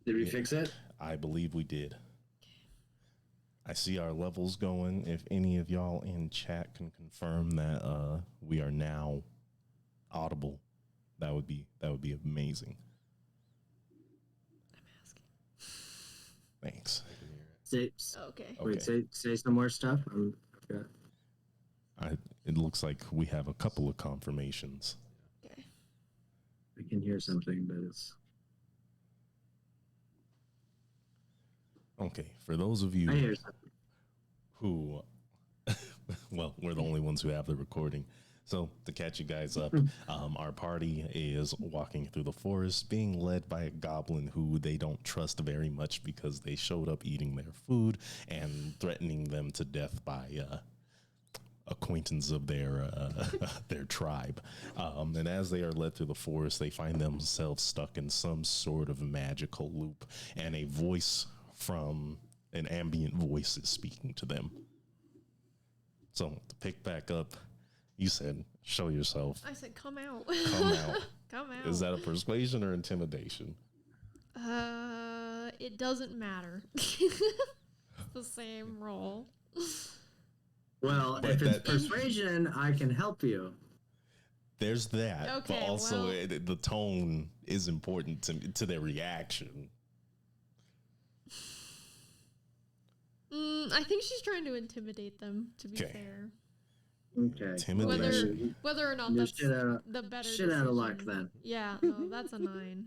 Did we fix it? I believe we did. I see our levels going. If any of y'all in chat can confirm that we are now audible, that would be amazing. I'm asking. Thanks. Say, Okay. wait, say some more stuff. I forgot. It looks like we have a couple of confirmations. Okay. I can hear something, but it's Okay. For those of I you hear something. who, well, we're the only ones who have the recording. So to catch you guys up, our party is walking through the forest, being led by a goblin who they don't trust very much because they showed up eating their food and threatening them to death by acquaintance of their their tribe. And as they are led through the forest, they find themselves stuck in some sort of magical loop, and a voice from an ambient voice is speaking to them. So to pick back up, you said, show yourself. I said, come out. Come out. Come out. Is that a persuasion or intimidation? It doesn't matter. It's the same roll. Well, But if it's that- persuasion, I can help you. There's that, Okay, but also well- the tone is important to their reaction. I think she's trying to intimidate them, to be Okay. fair. Okay. Intimidation. Whether or not You're that's shit out the better shit out of luck decision. then. Yeah, no, that's a 9.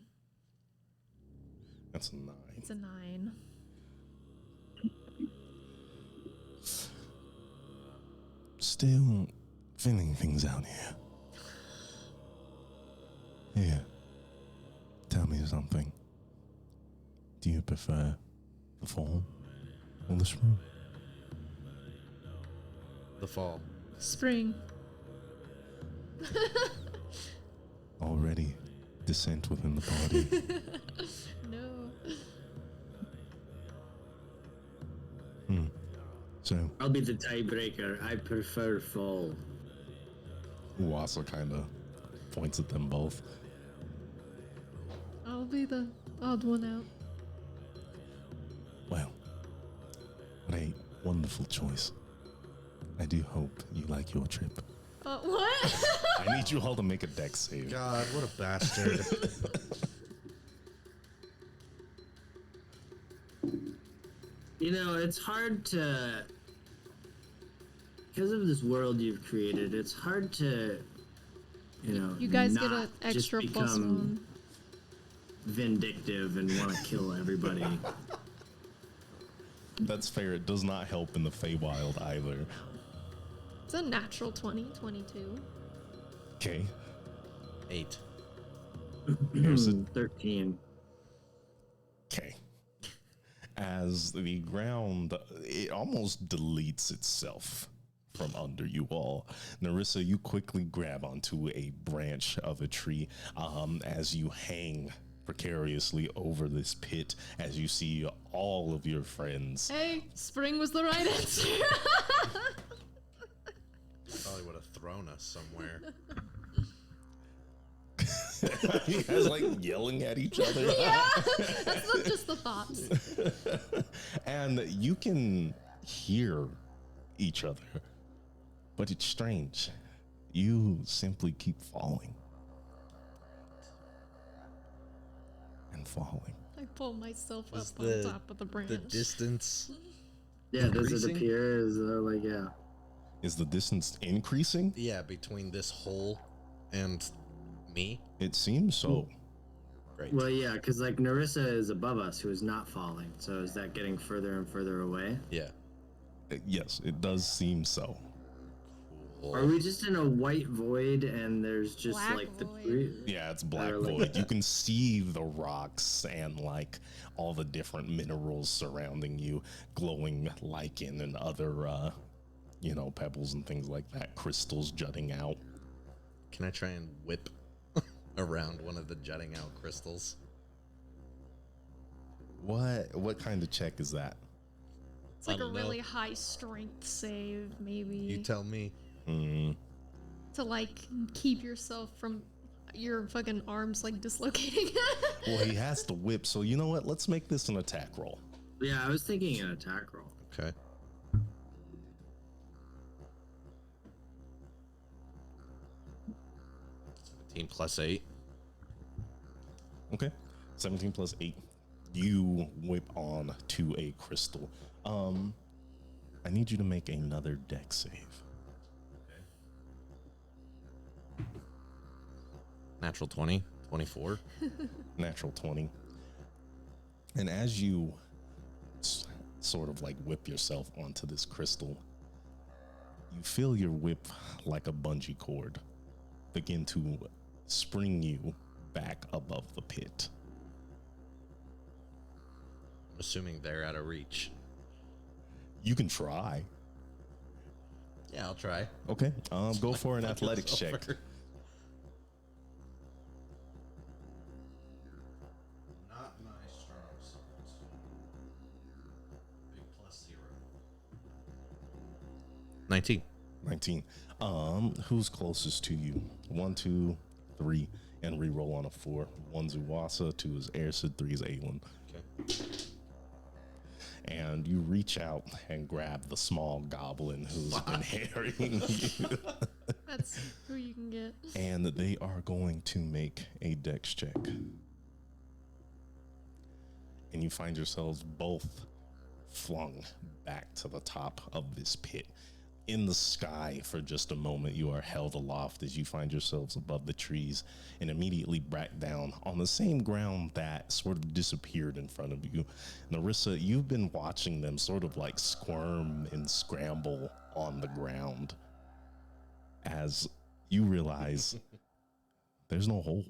That's a 9. It's a 9. Still feeling things out here. Here, tell me something. Do you prefer the fall or the spring? The fall. Spring. Already dissent within the party. No. So I'll be the tiebreaker. I prefer fall. Wassa kind of points at them both. I'll be the odd one out. Well, what a wonderful choice. I do hope you like your trip. What? I need you all to make a dex save. God, what a bastard. You know, it's hard to, because of this world you've created, it's hard to, You guys get not an extra just plus become 1. vindictive and want to kill everybody. That's fair. It does not help in the Feywild either. It's a natural 20, 22. Okay. 8. Here's a 13. Okay. As the ground, it almost deletes itself from under you all. Narissa, you quickly grab onto a branch of a tree as you hang precariously over this pit as you see all of your friends. Hey, spring was the right answer. Probably would have thrown us somewhere. You guys like yelling at each other. Yeah, that's not just the thoughts. And you can hear each other, but it's strange. You simply keep falling and falling. I pull myself up Was on top of the branch. The distance. Yeah, does it Increasing? appear as though, like, yeah. Is the distance increasing? Yeah, between this hole and me. It seems so. Great. Well, yeah, because, like, Narissa is above us, who is not falling. So is that getting further and further away? Yeah. Yes, it does seem so. Cool. Are we just in a white void and there's just, Black like, the void. tree? Yeah, it's black Or, like- void. You can see the rocks and like all the different minerals surrounding you, glowing lichen and other, pebbles and things like that, crystals jutting out. Can I try and whip around one of the jutting out crystals? What kind of check is that? It's like I a don't know. really high strength save, maybe. You tell me. To like keep yourself from Your fucking arm's like dislocating. Well, he has the whip, so you know what? Let's make this an attack roll. Yeah, I was thinking an attack roll. Okay. +8. Okay. 17 plus 8. You whip on to a crystal. I need you to make another dex save. Natural 20. 24. Natural 20. And as you sort of like whip yourself onto this crystal, you feel your whip, like a bungee cord, begin to spring you back above the pit. I'm assuming they're out of reach. You can try. Yeah, I'll try. Okay. Go for an athletics check. Not my strong suit. Big +0. 19. 19. Who's closest to you? 1, 2, 3, and re-roll on a 4. 1's Uwasa, 2 is Airsid, 3 is Aelin. Okay. And you reach out and grab the small goblin who's been harrying you. That's who you can get. And they are going to make a dex check. And you find yourselves both flung back to the top of this pit. In the sky for just a moment, you are held aloft as you find yourselves above the trees and immediately back down on the same ground that sort of disappeared in front of you. Narissa, you've been watching them sort of like squirm and scramble on the ground as you realize there's no hole.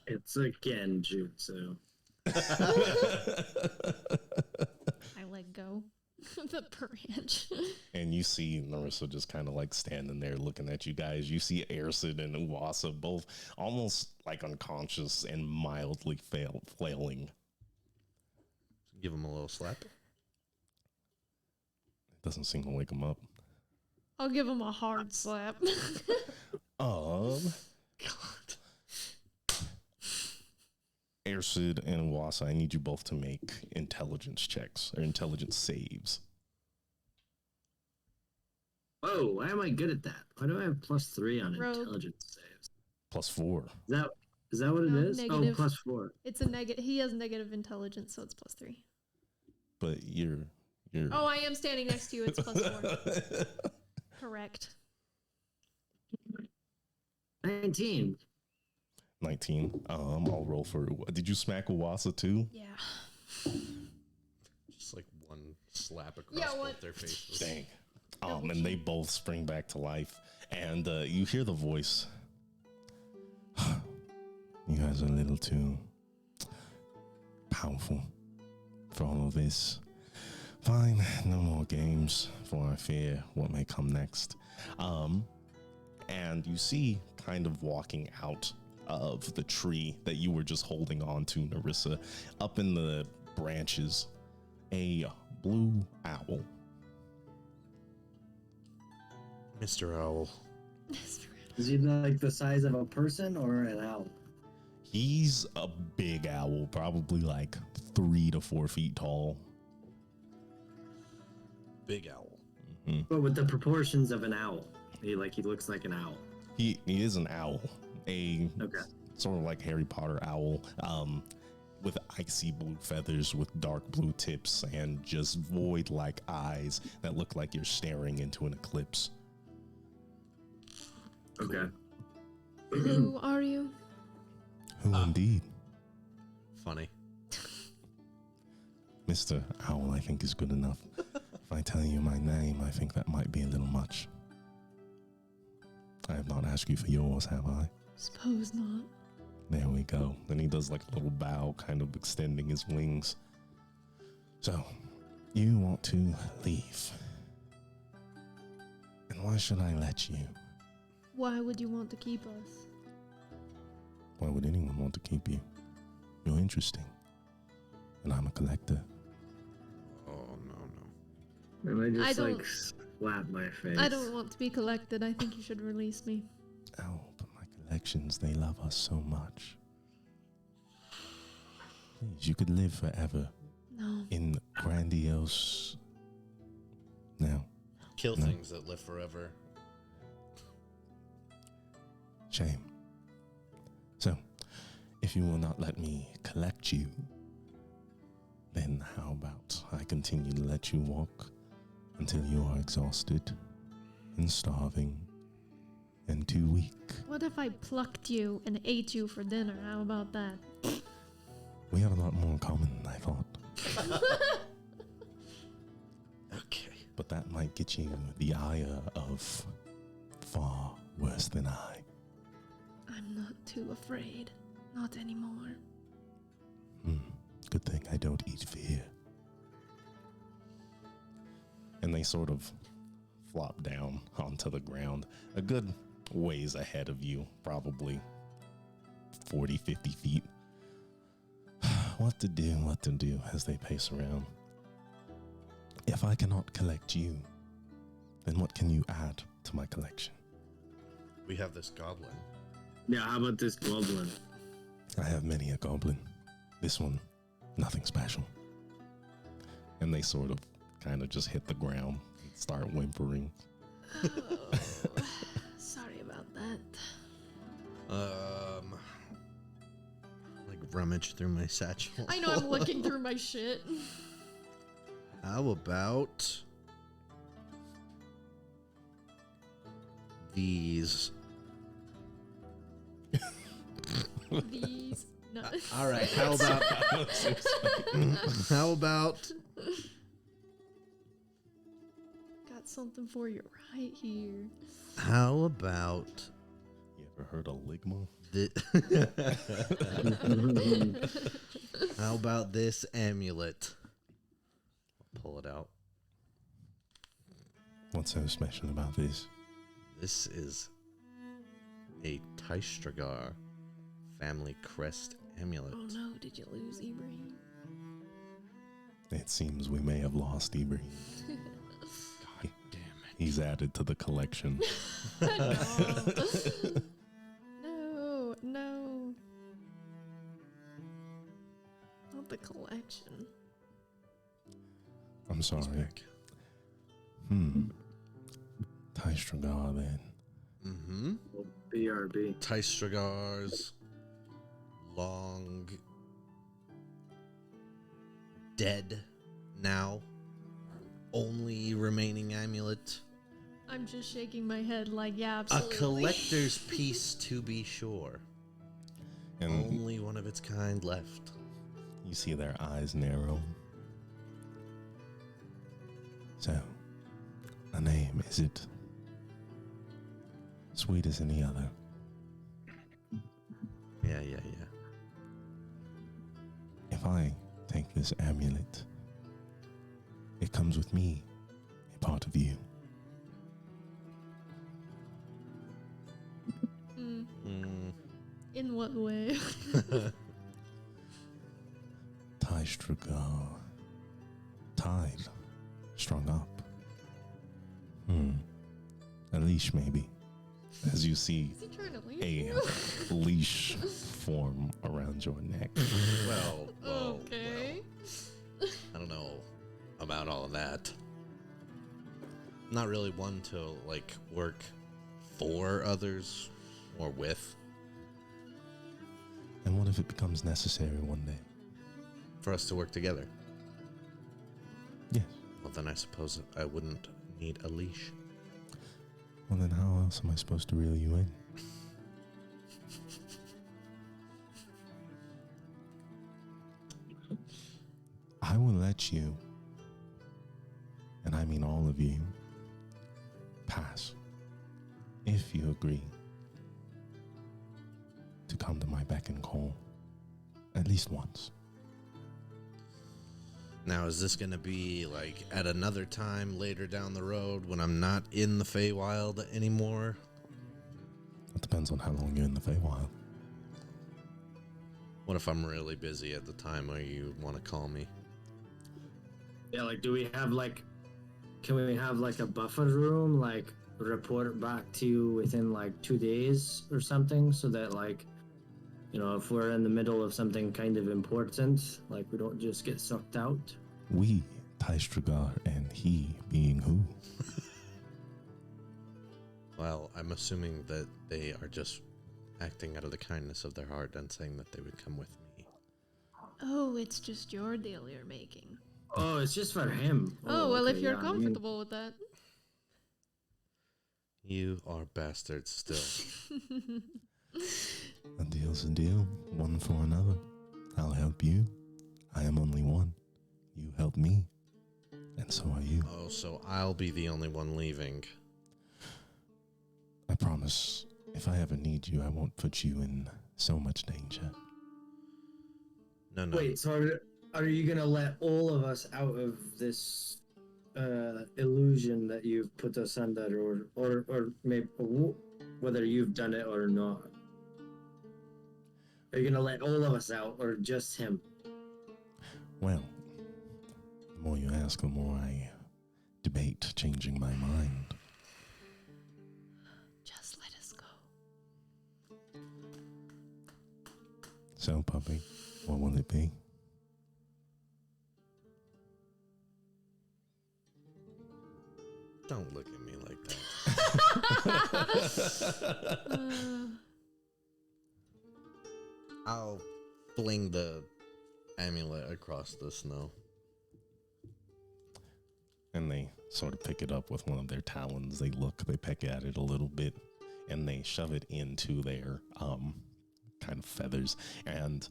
It's a genjutsu. I let go. The branch. And you see Narissa just kind of like standing there looking at you guys. You see Airsid and Uwasa both almost like unconscious and mildly flailing. Give him a little slap. It doesn't seem to wake him up. I'll give him a hard slap. God. Airsid and Uwasa, I need you both to make intelligence checks or intelligence saves. Oh, why am I good at that? Why do I have +3 on Rogue. intelligence saves? +4. Is that what it No, is? negative. Oh, +4. It's a negative. He has negative intelligence, so it's +3. But you're. Oh, I am standing next to you. It's +4. Correct. 19. 19. I'll roll for. Did you smack Uwasa too? Yeah. Just like one slap across Yeah, both what? their faces. Dang. And they both spring back to life. And you hear the voice. You guys are a little too powerful for all of this. Fine, no more games, for I fear what may come next. And you see, kind of walking out of the tree that you were just holding on to, Narissa, up in the branches, a blue owl. Mr. Owl. Is he like the size of a person or an owl? He's a big owl, probably like 3 to 4 feet tall. Big owl. But with the proportions of an owl. He looks like an owl. He is an owl, a Okay. sort of like Harry Potter owl, with icy blue feathers with dark blue tips and just void-like eyes that look like you're staring into an eclipse. Okay. Who are you? Who indeed? Funny. Mr. Owl, I think is good enough. If I tell you my name, I think that might be a little much. I have not asked you for yours, have I? Suppose not. There we go. Then he does like a little bow, kind of extending his wings. So, you want to leave. And why should I let you? Why would you want to keep us? Why would anyone want to keep you? You're interesting. And I'm a collector. Oh, no. And I I just don't- slap my face. I don't want to be collected. I think you should release me. Oh, but my collections. They love us so much. Please, you could live forever No. in grandiose. No, Kill No. things that live forever. shame. So, if you will not let me collect you, then how about I continue to let you walk until you are exhausted and starving and too weak? What if I plucked you and ate you for dinner? How about that? We have a lot more in common than I thought. Okay. But that might get you the ire of far worse than I. I'm not too afraid. Not anymore. Good thing I don't eat fear. And they sort of flop down onto the ground a good ways ahead of you, probably 40, 50 feet. What to do as they pace around. If I cannot collect you, then what can you add to my collection? We have this goblin. Yeah, how about this goblin? I have many a goblin. This one, nothing special. And they sort of kind of just hit the ground and start whimpering. Oh, sorry about that. Like rummage through my satchel. I know I'm looking through my shit. How about these? These. No. All right. How about? How about? Got something for you right here. How about You ever heard of Ligma? How about this amulet? I'll pull it out. What's so special about this? This is a Tystragar family crest amulet. Oh no, did you lose Ibrahim? It seems we may have lost Ibrahim. God damn it. He's added to the collection. No, no. Not the collection. I'm sorry. He's back. Tystragar then. Mm-hmm. Well, BRB. Tystragar's long dead now only remaining amulet. I'm just shaking my head like, yeah, A absolutely. collector's piece to be sure. And Only one of its kind left. you see their eyes narrow. So, a name, is it? Sweet as any other. Yeah. If I take this amulet, it comes with me, a part of you. In what way? Tystragar. Tied. Strung up. A leash, maybe. As you see Is he trying to leave a you? leash form around your neck. Well, Okay. I don't know about all of that. Not really one to like work for others or with. And what if it becomes necessary one day? For us to work together. Yes. Well, then I suppose I wouldn't need a leash. Well, then how else am I supposed to reel you in? I will let you, and I mean all of you, pass if you agree to come to my beck and call at least once. Now, is this going to be like at another time later down the road when I'm not in the Feywild anymore? That depends on how long you're in the Feywild. What if I'm really busy at the time where you want to call me? Yeah, like, do we have, like, can we have, like, a buffer room, like, report back to you within like 2 days or something, so that like, you know, if we're in the middle of something kind of important, like we don't just get sucked out. We, Taistragar, and he being who? Well, I'm assuming that they are just acting out of the kindness of their heart and saying that they would come with me. Oh, it's just your deal you're making. Oh, it's just for him. Oh, well, if okay, you're yeah, I mean- comfortable with that. You are bastards still. A deal's a deal, one for another. I'll help you. I am only one. You help me, and so are you. Oh, so I'll be the only one leaving. I promise, if I ever need you, I won't put you in so much danger. No. Wait, so are you gonna let all of us out of this illusion that you've put us under, or maybe whether you've done it or not? Are you gonna let all of us out, or just him? Well, the more you ask, the more I debate changing my mind. Just let us go. So, puppy, what will it be? Don't look at me like that. I'll fling the amulet across the snow. And they sort of pick it up with one of their talons. They peck at it a little bit, and they shove it into their kind of feathers. And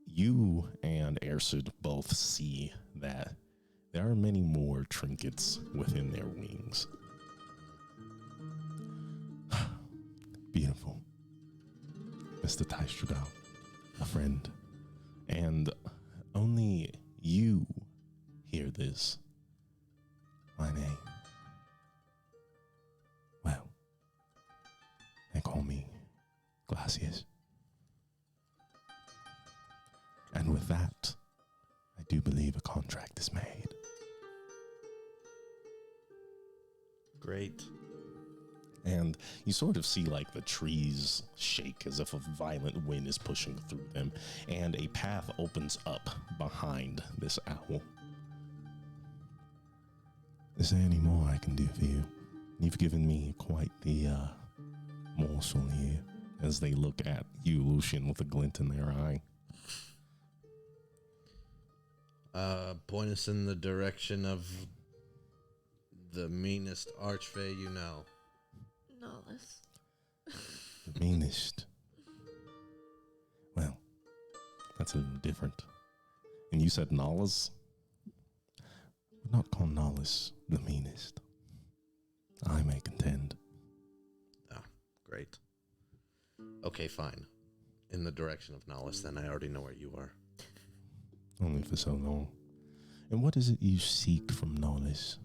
you and Ersid both see that there are many more trinkets within their wings. Beautiful. Mr. Taistrugal, a friend. And only you hear this. My name. Well, they call me Glacius. And with that, I do believe a contract is made. Great. And you sort of see like the trees shake as if a violent wind is pushing through them, and a path opens up behind this owl. Is there any more I can do for you? You've given me quite the morsel here, as they look at you, Lucian, with a glint in their eye. Point us in the direction of the meanest archfey you know. Nollis. The meanest. Well, that's a little different. And you said Nollis? Would not call Nollis the meanest. I may contend. Ah, great. Okay, fine. In the direction of Nollis, then I already know where you are. Only for so long. And what is it you seek from Nollis?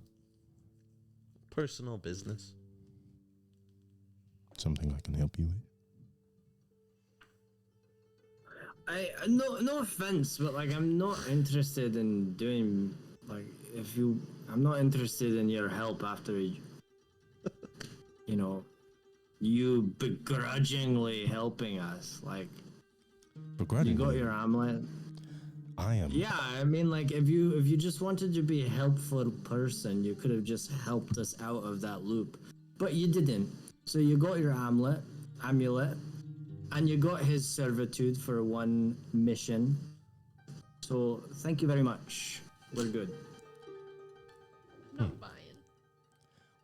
Personal business. Something I can help you with? No offense, but like I'm not interested in doing like I'm not interested in your help after you you begrudgingly helping us. Like Begrudgingly? you got your amulet. I am. Yeah, I mean, like if you just wanted to be a helpful person, you could have just helped us out of that loop, but you didn't. So you got your amulet, and you got his servitude for one mission. So thank you very much. We're good. Not buying.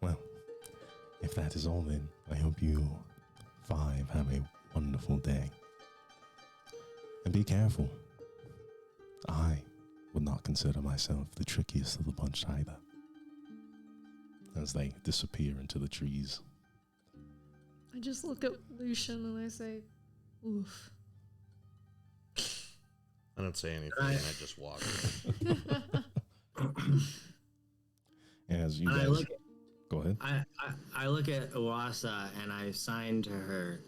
Well, if that is all, then I hope you five have a wonderful day. And be careful. I would not consider myself the trickiest of the bunch either. As they disappear into the trees. I just look at Lucian and I say, oof. I don't say anything, and I just walk. As you And guys... Go ahead. I look at Uwasa and I sign to her.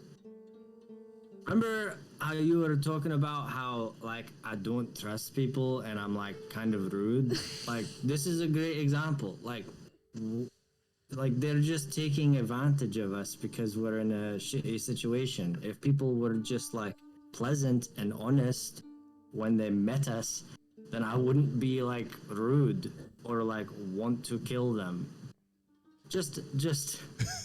Remember how you were talking about how like I don't trust people and I'm like kind of rude? Like this is a great example. Like like they're just taking advantage of us because we're in a shitty situation. If people were just like pleasant and honest when they met us, then I wouldn't be like rude or like want to kill them. Just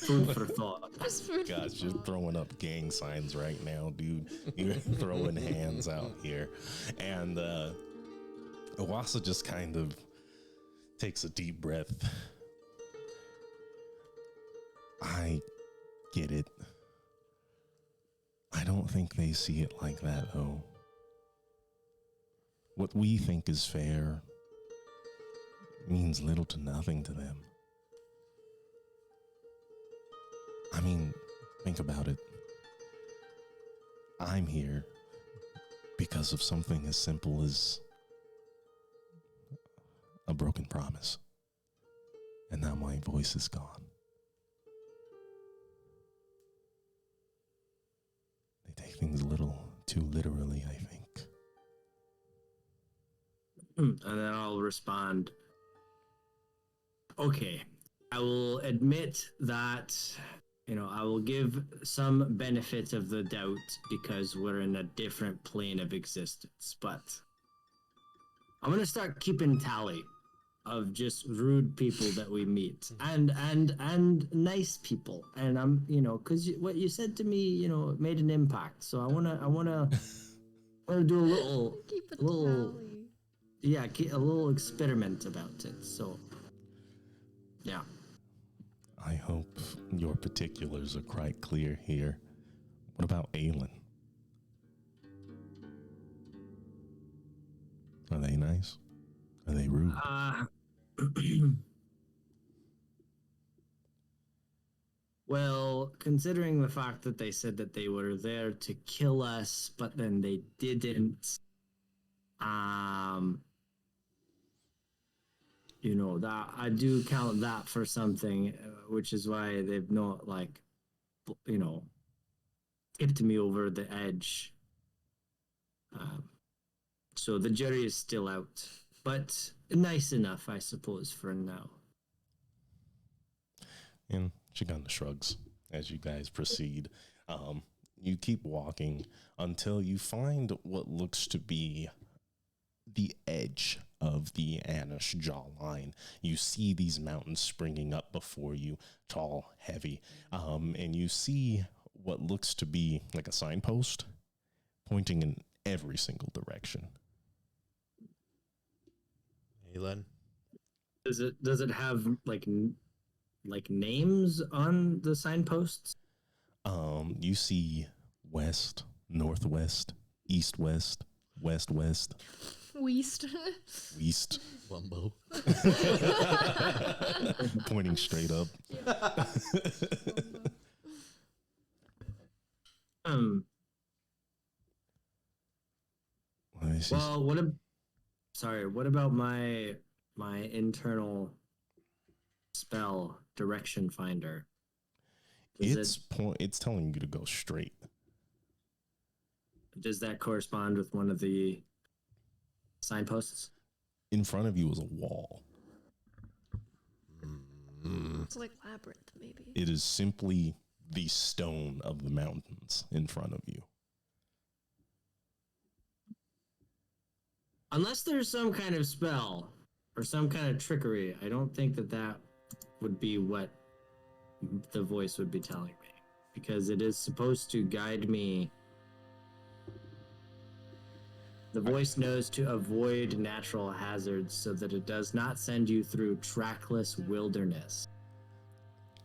food for thought. Just for Gosh, you're throwing up gang signs right now, dude. You're throwing hands out here. And Owasa just kind of takes a deep breath. I get it. I don't think they see it like that, though. What we think is fair means little to nothing to them. I mean, think about it. I'm here because of something as simple as a broken promise. And now my voice is gone. They take things a little too literally, I think. And then I'll respond. Okay, I will admit that, I will give some benefit of the doubt because we're in a different plane of existence, but I'm going to start keeping tally of just rude people that we meet and nice people. And I'm, cause what you said to me, it made an impact. So I want to do keep it a little, tally. yeah, a little experiment about it. So, yeah. I hope your particulars are quite clear here. What about Aelin? Are they nice? Are they rude? Well, considering the fact that they said that they were there to kill us, but then they didn't, that I do count that for something, which is why they've not tipped me over the edge. So the jury is still out, but nice enough, I suppose, for now. And she kind of shrugs as you guys proceed. You keep walking until you find what looks to be the edge of the Anish jawline. You see these mountains springing up before you, tall, heavy, and you see what looks to be like a signpost pointing in every single direction. Aelin? Does it have like names on the signposts? You see west, northwest, east-west, west-west. Weast. East. Wumbo. Pointing straight up. Well, what about my internal spell, Direction Finder? It's telling you to go straight. Does that correspond with one of the signposts? In front of you is a wall. It's like Labyrinth, maybe. It is simply the stone of the mountains in front of you. Unless there's some kind of spell or some kind of trickery, I don't think that would be what the voice would be telling me, because it is supposed to guide me. The voice knows to avoid natural hazards so that it does not send you through trackless wilderness.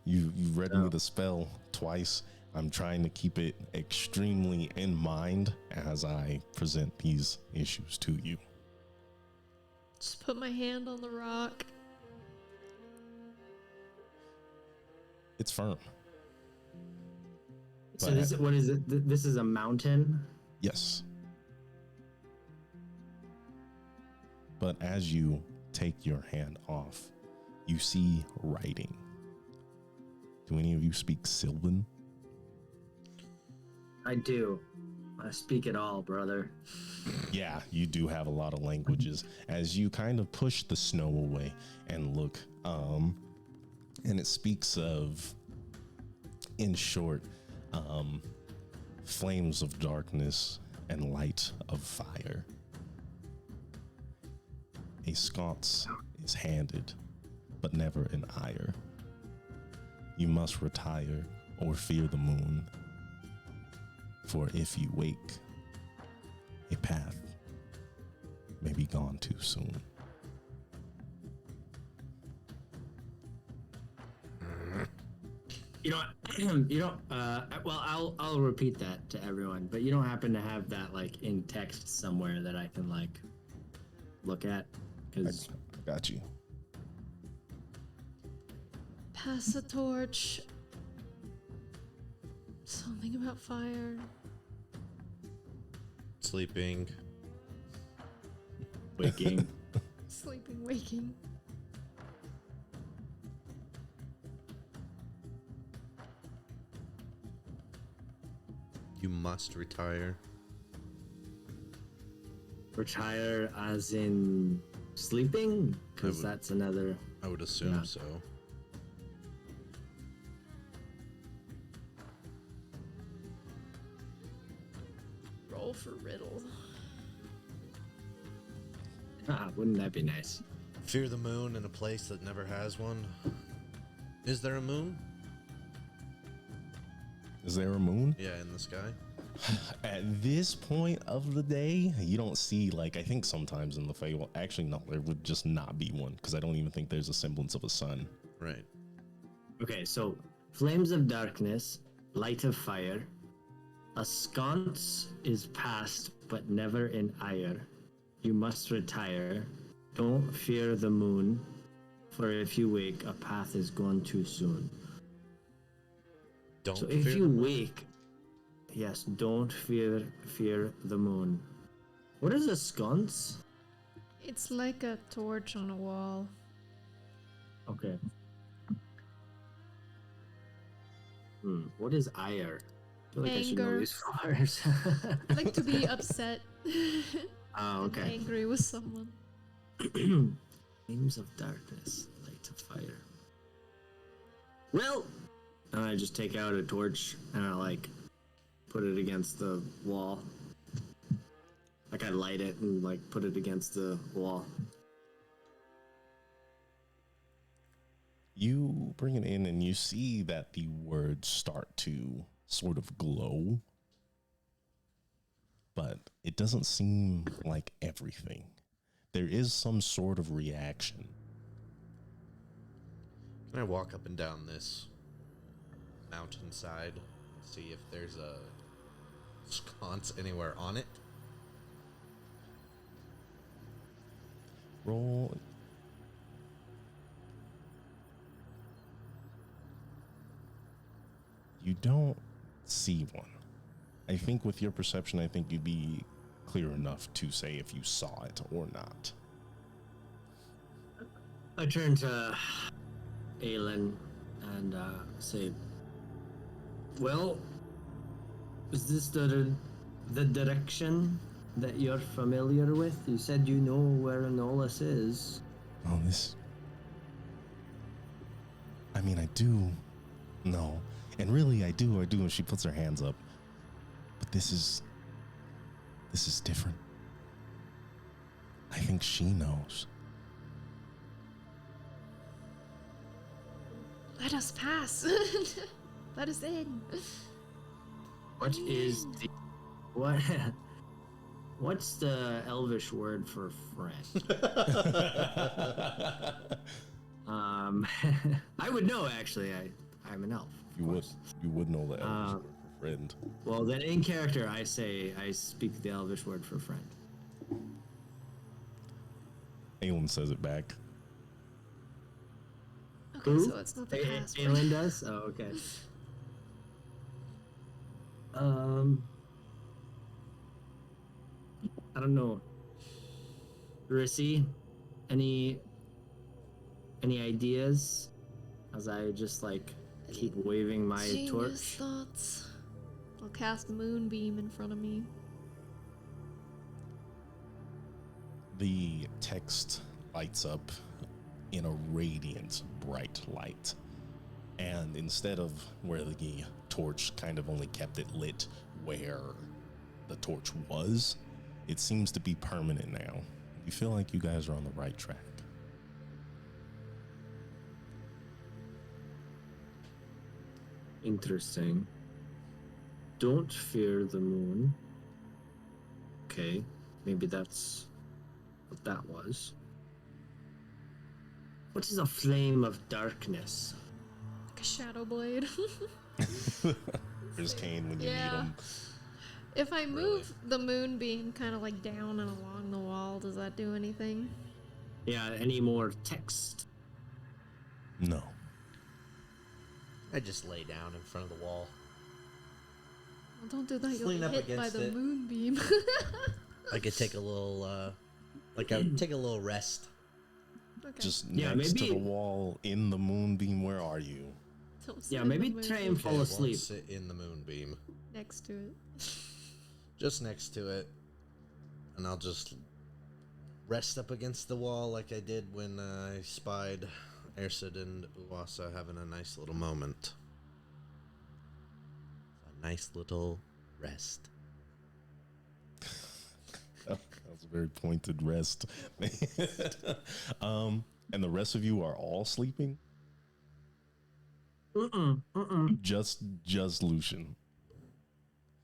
You've read me the spell twice. I'm trying to keep it extremely in mind as I present these issues to you. Just put my hand on the rock. It's firm. So what is it? This is a mountain? Yes. But as you take your hand off, you see writing. Do any of you speak Sylvan? I do. I speak it all, brother. Yeah, you do have a lot of languages. As you kind of push the snow away and look, And it speaks of, in short, flames of darkness and light of fire. A sconce is handed, but never an ire. You must retire or fear the moon, for if you wake, a path may be gone too soon. You don't. You don't. Well, I'll repeat that to everyone. But you don't happen to have that like in text somewhere that I can like look at? Because I got you. Pass the torch. Something about fire. Sleeping. waking. Sleeping, waking. You must retire. Retire as in sleeping? Because would- that's another. I would assume Yeah. so. Roll for riddle. Wouldn't that be nice? Fear the moon in a place that never has one. Is there a moon? Is there a moon? Yeah, in the sky. At this point of the day, you don't see, like, I think sometimes in the Feywild, actually, no, there would just not be one, because I don't even think there's a semblance of a sun. Right. Okay, so flames of darkness, light of fire. A sconce is past, but never in ire. You must retire. Don't fear the moon, for if you wake, a path is gone too soon. Don't So if fear you the moon. wake, yes, don't fear the moon. What is a sconce? It's like a torch on a wall. Okay. What is ire? I feel like I should know Anger. these flowers. Like to be upset. Oh, and okay. angry with someone. Flames of darkness, light of fire. Well, and I just take out a torch and I like put it against the wall. Like I light it and like put it against the wall. You bring it in and you see that the words start to sort of glow, but it doesn't seem like everything. There is some sort of reaction. Can I walk up and down this mountainside, see if there's a sconce anywhere on it? Roll. You don't see one. I think with your perception, I think you'd be clear enough to say if you saw it or not. I turn to Aelin and say, "Well, is this the direction that you're familiar with? You said you know where Anolis is." Oh, this. I mean, I do. No. And really, I do. And she puts her hands up. But this is different. I think she knows. Let us pass. Let us in. What is the what? What's the Elvish word for friend? I would know actually. I'm an elf. You would know that Elvish word for friend. Well, then in character, I speak the Elvish word for friend. Aelin says it back. Okay, Who? so it's not the password. Aelin does. Oh, okay. I don't know. Rissy, any ideas? As I just like keep waving my Genius torch. thoughts. I'll cast Moonbeam in front of me. The text lights up in a radiant, bright light. And instead of where the torch kind of only kept it lit where the torch was, it seems to be permanent now. You feel like you guys are on the right track. Interesting. Don't fear the moon. Okay, maybe that's what that was. What is a flame of darkness? Like a shadow blade. There's Kane when you need him. If I move the moonbeam kind of like down and along the wall, does that do anything? Yeah, any more text? No. I just lay down in front of the wall. Well, don't do that. You'll Lean get up hit by against the it. moonbeam. I could take a little, I would take a little rest. Okay. Just Yeah, next to maybe- the wall in the moonbeam. Where are you? Don't sit Yeah, in the maybe moonbeam. try and fall Okay, I asleep. won't sit in the moonbeam. Next to it. Just next to it. And I'll just rest up against the wall like I did when I spied Ersid and Uwasa having a nice little moment. A nice little rest. That was a very pointed rest. And the rest of you are all sleeping? Just Lucian.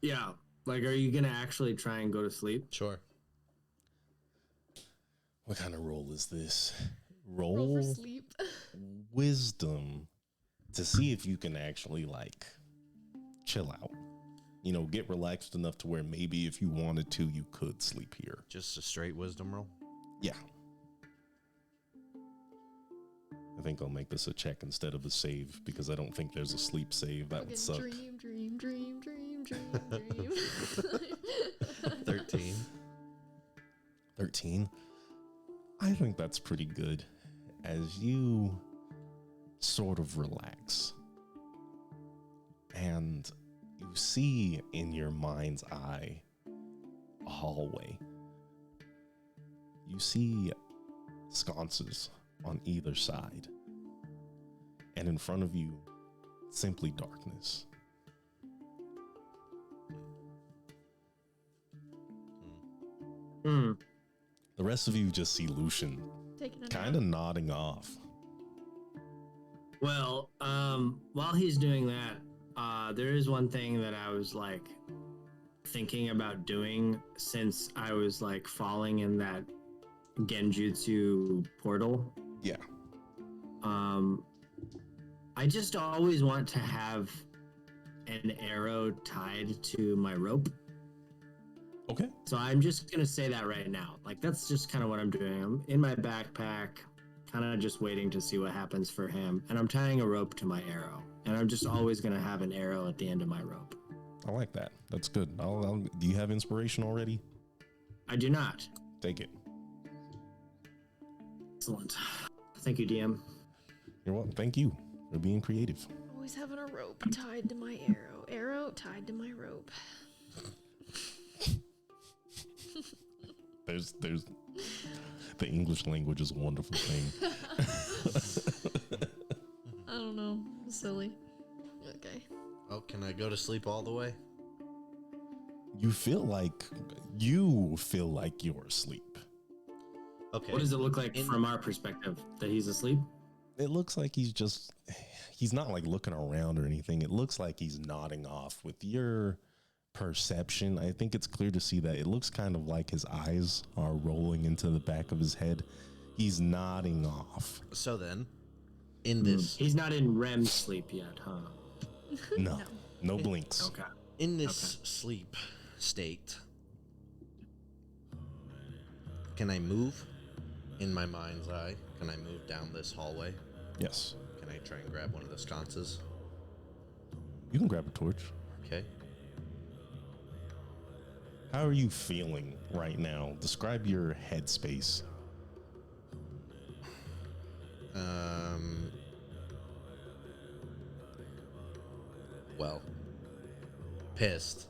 Yeah, like, are you gonna actually try and go to sleep? Sure. What kind of roll is this? Roll Roll for sleep. wisdom to see if you can actually like chill out. You know, get relaxed enough to where maybe if you wanted to, you could sleep here. Just a straight wisdom roll. Yeah. I think I'll make this a check instead of a save because I don't think there's a sleep save. That would suck. Dream, dream, dream, dream, dream, dream. 13. 13. I think that's pretty good as you sort of relax. And you see in your mind's eye a hallway. You see sconces on either side. And in front of you, simply darkness. Hmm. The rest of you just see Lucian Taking a kind of nodding off. Well, while he's doing that, there is one thing that I was like thinking about doing since I was like falling in that Genjutsu portal. Yeah. I just always want to have an arrow tied to my rope. Okay. So I'm just gonna say that right now. Like that's just kind of what I'm doing. I'm in my backpack, kind of just waiting to see what happens for him, and I'm tying a rope to my arrow. And I'm just always gonna have an arrow at the end of my rope. I like that. That's good. Do you have inspiration already? I do not. Take it. Excellent. Thank you, DM. You're welcome. Thank you for being creative. Always having a rope tied to my arrow. Arrow tied to my rope. There's the English language is a wonderful thing. I don't know. Silly. Okay. Oh, can I go to sleep all the way? You feel like you're asleep. Okay. What does it look like from our perspective? That he's asleep? It looks like he's not like looking around or anything. It looks like he's nodding off. With your perception, I think it's clear to see that it looks kind of like his eyes are rolling into the back of his head. He's nodding off. So then, in this He's not in REM sleep yet, huh? No blinks. Okay. in this sleep state, can I move in my mind's eye? Can I move down this hallway? Yes. Can I try and grab one of the sconces? You can grab a torch. Okay. How are you feeling right now? Describe your headspace. Well, pissed.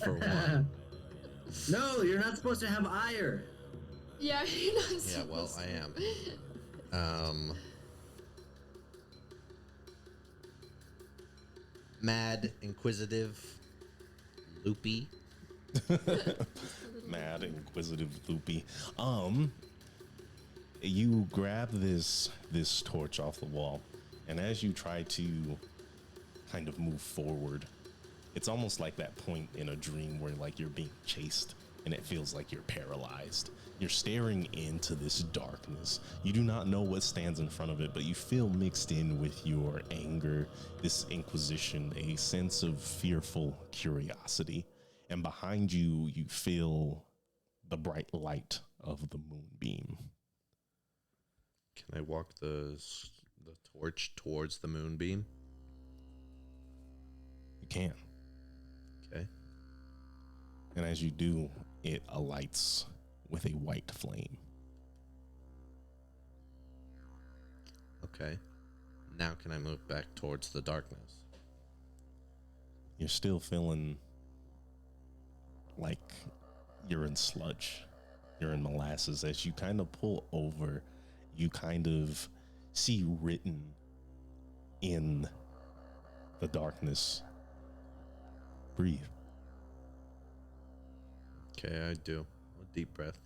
For one. No, you're not supposed to have ire. Yeah, you're not Yeah, well, supposed I to. am. mad, inquisitive, loopy. Mad, inquisitive, loopy. You grab this torch off the wall, and as you try to kind of move forward, it's almost like that point in a dream where like you're being chased and it feels like you're paralyzed. You're staring into this darkness. You do not know what stands in front of it, but you feel mixed in with your anger, this inquisition, a sense of fearful curiosity. And behind you, you feel the bright light of the moonbeam. Can I walk the torch towards the moonbeam? You can. Okay. And as you do, it alights with a white flame. Okay. Now can I move back towards the darkness? You're still feeling like you're in sludge. You're in molasses. As you kind of pull over, you kind of see written in the darkness, breathe. Okay, I do. A deep breath.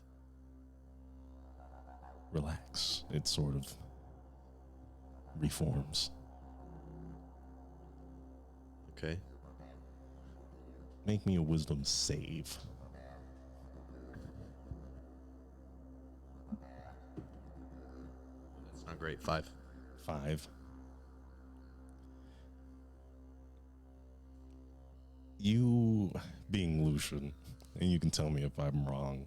Relax. It sort of reforms. Okay. Make me a wisdom save. That's not great. 5. 5. You, being Lucian, and you can tell me if I'm wrong,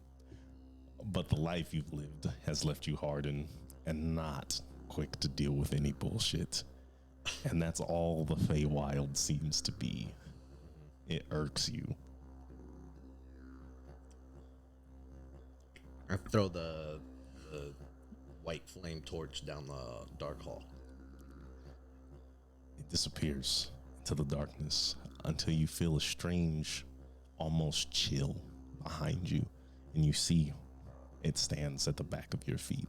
but the life you've lived has left you hardened and not quick to deal with any bullshit. And that's all the Feywild seems to be. It irks you. I throw the white flame torch down the dark hall. It disappears into the darkness until you feel a strange, almost chill behind you, and you see it stands at the back of your feet.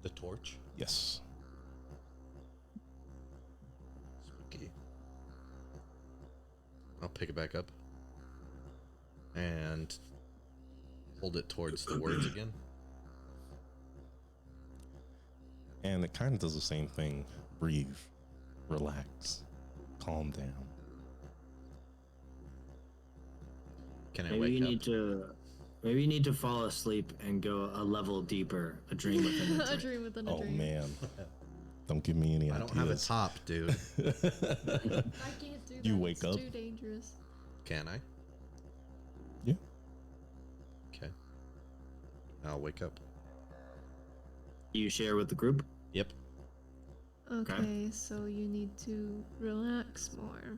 The torch? Yes. Spooky. I'll pick it back up and hold it towards the words again. And it kind of does the same thing. Breathe, relax, calm down. Can I Maybe wake you up? Maybe you need to fall asleep and go a level deeper. A dream within a A dream. dream within a Oh dream. man. Don't give me any I ideas. don't have a top, dude. I can't do that. You wake it's up? too dangerous. Can I? Yeah. Okay. I'll wake up. You share with the group. Yep. Okay, so you need to relax more.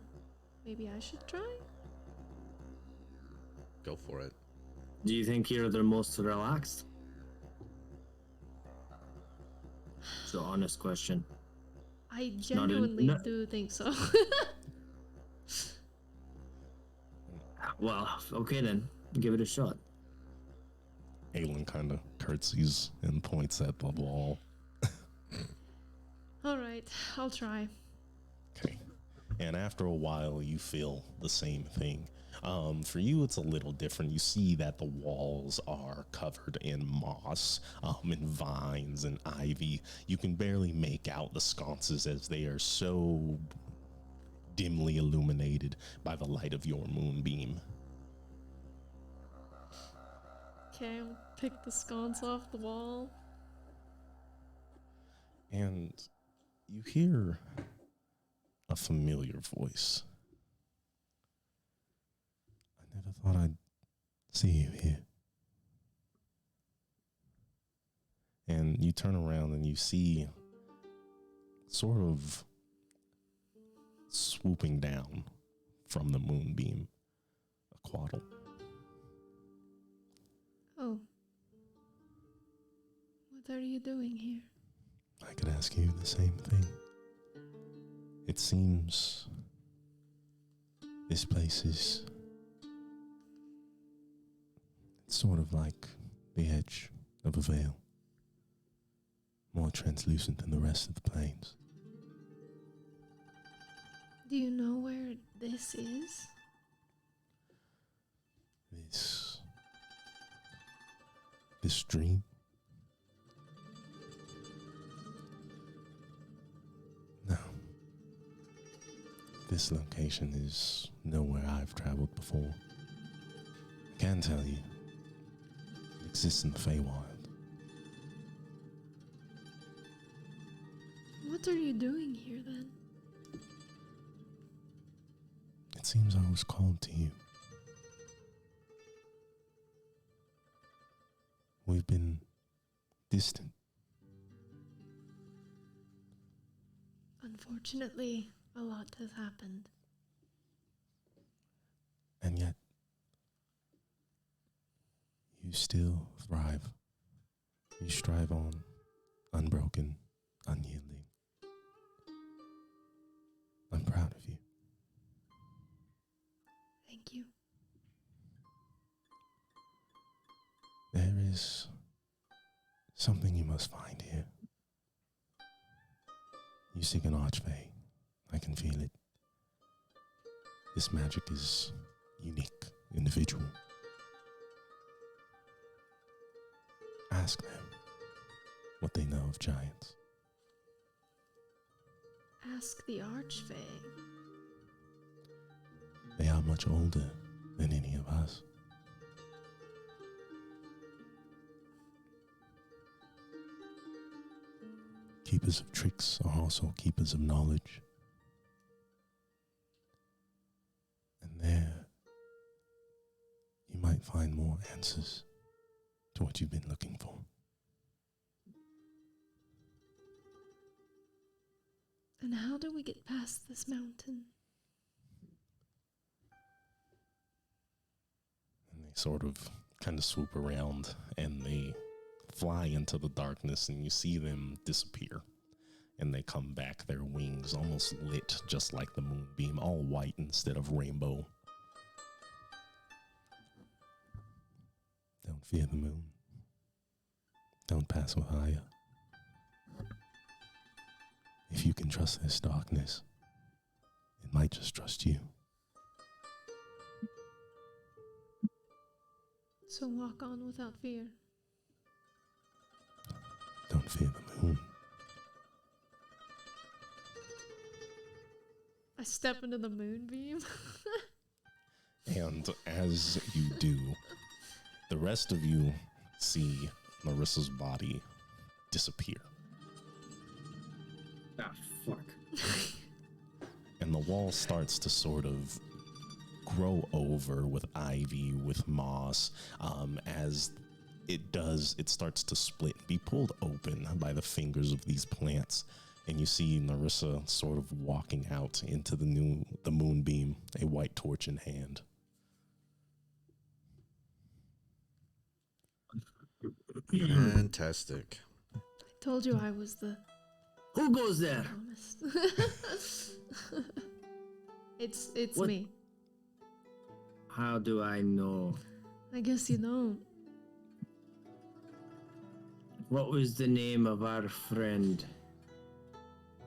Maybe I should try? Go for it. Do you think you're the most relaxed? It's an honest question. I not a- genuinely no- do think so. Well, okay then. Give it a shot. Aelin kind of curtsies and points at the wall. Alright, I'll try. Okay. And after a while, you feel the same thing. For you, it's a little different. You see that the walls are covered in moss, and vines and ivy. You can barely make out the sconces as they are so dimly illuminated by the light of your moonbeam. Okay, I'll pick the sconce off the wall. And you hear a familiar voice. I never thought I'd see you here. And you turn around and you see sort of swooping down from the moonbeam a quaddle. Oh. What are you doing here? I could ask you the same thing. It seems this place is sort of like the edge of a veil, more translucent than the rest of the plains. Do you know where this is? This dream? No. This location is nowhere I've traveled before. I can tell you, it exists in the Feywild. What are you doing here then? It seems I was called to you. We've been distant. Unfortunately, a lot has happened. And yet, you still thrive. You strive on, unbroken, unyielding. I'm proud of you. Thank you. There is something you must find here. You seek an archfey. I can feel it. This magic is unique, individual. Ask them what they know of giants. Ask the Archfey. They are much older than any of us. Keepers of tricks are also keepers of knowledge. And there, you might find more answers to what you've been looking for. And how do we get past this mountain? And they sort of kind of swoop around and they fly into the darkness and you see them disappear. And they come back, their wings almost lit just like the moonbeam, all white instead of rainbow. Don't fear the moon. Don't pass with Aya. If you can trust this darkness, it might just trust you. So walk on without fear. Don't fear the moon. I step into the moonbeam. And as you do, the rest of you see Marissa's body disappear. Ah, fuck. And the wall starts to sort of grow over with ivy, with moss. As it does, it starts to split, be pulled open by the fingers of these plants. And you see Narissa sort of walking out into the moonbeam, a white torch in hand. Fantastic. I told you I was the Who goes there? honest. It's What? me. How do I know? I guess you don't. What was the name of our friend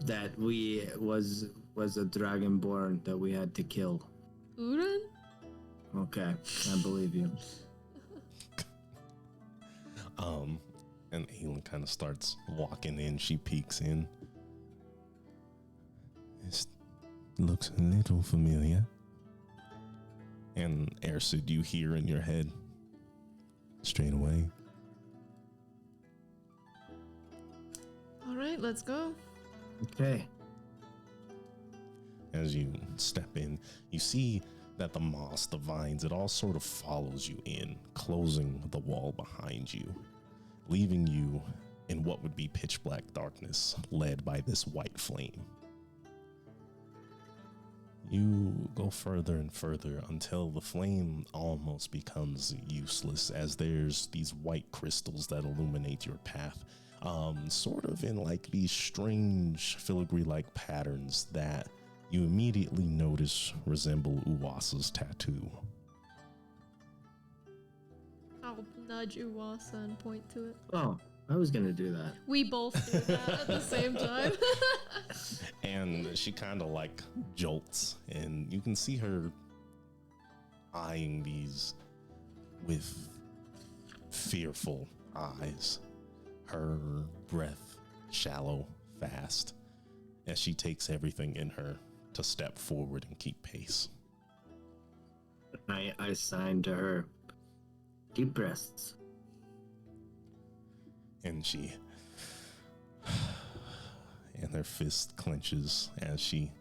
that was a dragonborn that we had to kill? Uran? Okay, I believe you. And Aelin kind of starts walking in. She peeks in. This looks a little familiar. And Ersid, you hear in your head straight away. All right, let's go. Okay. As you step in, you see that the moss, the vines, it all sort of follows you in, closing the wall behind you, leaving you in what would be pitch black darkness, led by this white flame. You go further and further until the flame almost becomes useless, as there's these white crystals that illuminate your path, sort of in like these strange filigree-like patterns that you immediately notice resemble Uwasa's tattoo. I'll nudge Uwasa and point to it. Oh, I was gonna do that. We both do that at the same time. And she kind of like jolts, and you can see her eyeing these with fearful eyes. Her breath shallow, fast, as she takes everything in her to step forward and keep pace. I sign to her. Deep breaths. And she, and her fist clenches as she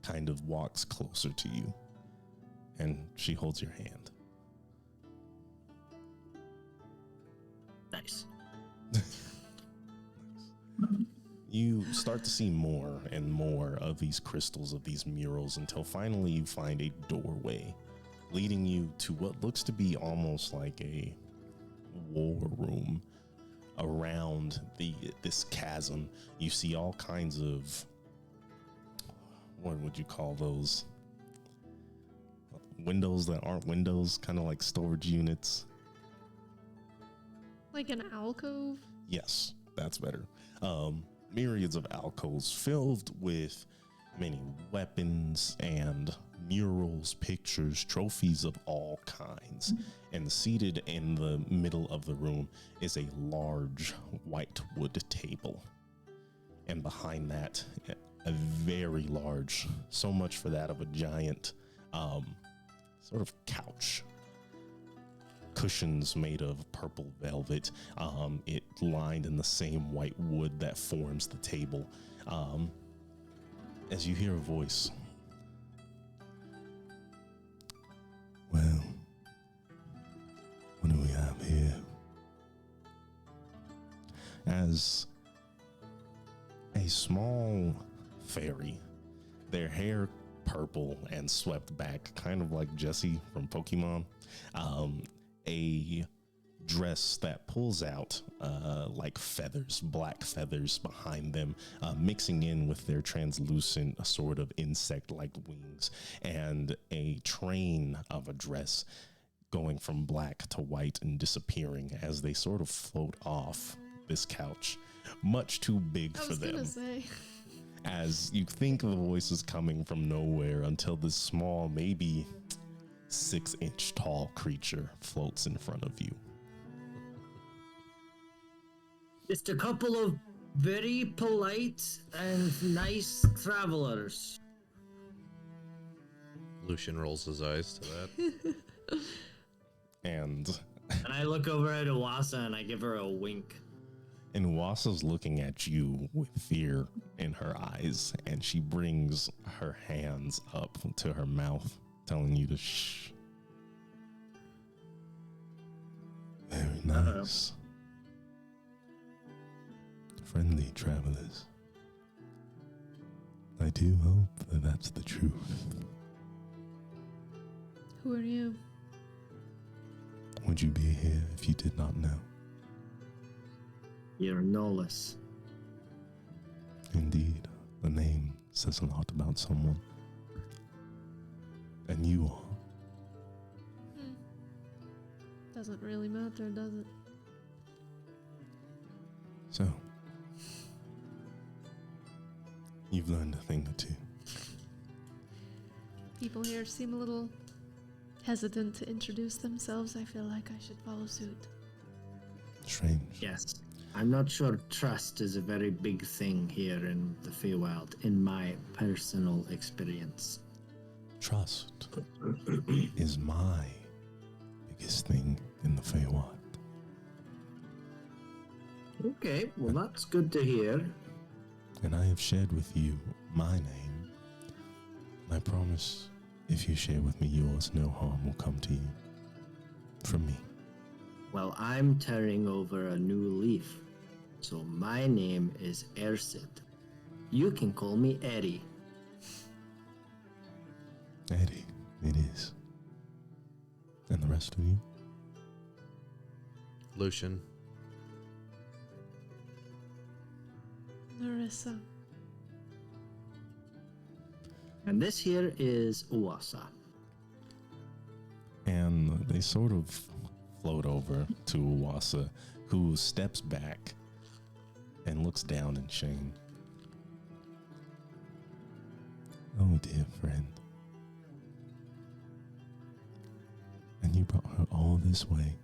kind of walks closer to you, and she holds your hand. Nice. You start to see more and more of these crystals, of these murals, until finally you find a doorway leading you to what looks to be almost like a war room. Around this chasm, you see all kinds of, what would you call those? Windows that aren't windows, kind of like storage units. Like an alcove? Yes, that's better. Myriads of alcoves filled with many weapons and murals, pictures, trophies of all kinds. And seated in the middle of the room is a large white wood table. And behind that, a very large, so much for that of a giant sort of couch. Cushions made of purple velvet, it lined in the same white wood that forms the table. As you hear a voice. Well, what do we have here? As a small fairy, their hair purple and swept back, kind of like Jessie from Pokemon, a dress that pulls out like feathers, black feathers behind them, mixing in with their translucent sort of insect-like wings, and a train of a dress going from black to white and disappearing as they sort of float off this couch, much too big for them. I was gonna say. As you think the voice is coming from nowhere until this small, maybe 6-inch tall creature floats in front of you. Just a couple of very polite and nice travelers. Lucian rolls his eyes to that. And I look over at Uwasa and I give her a wink. Wasa's looking at you with fear in her eyes, and she brings her hands up to her mouth, telling you to shh. Very nice. Friendly travelers. I do hope that that's the truth. Who are you? Would you be here if you did not know? You're Nolus. Indeed, the name says a lot about someone. And you are. Doesn't really matter, does it? So, you've learned a thing or two. People here seem a little hesitant to introduce themselves. I feel like I should follow suit. Strange. Yes. I'm not sure trust is a very big thing here in the Feywild, in my personal experience. Trust is my biggest thing in the Feywild. Okay, well that's good to hear. And I have shared with you my name. And I promise, if you share with me yours, no harm will come to you. From me. Well, I'm turning over a new leaf. So my name is Ersid. You can call me Eddie. Eddie, it is. And the rest of you? Lucian. Narissa. And this here is Uwasa. And they sort of float over to Uwasa, who steps back and looks down in shame. Oh, dear friend. And you brought her all this way.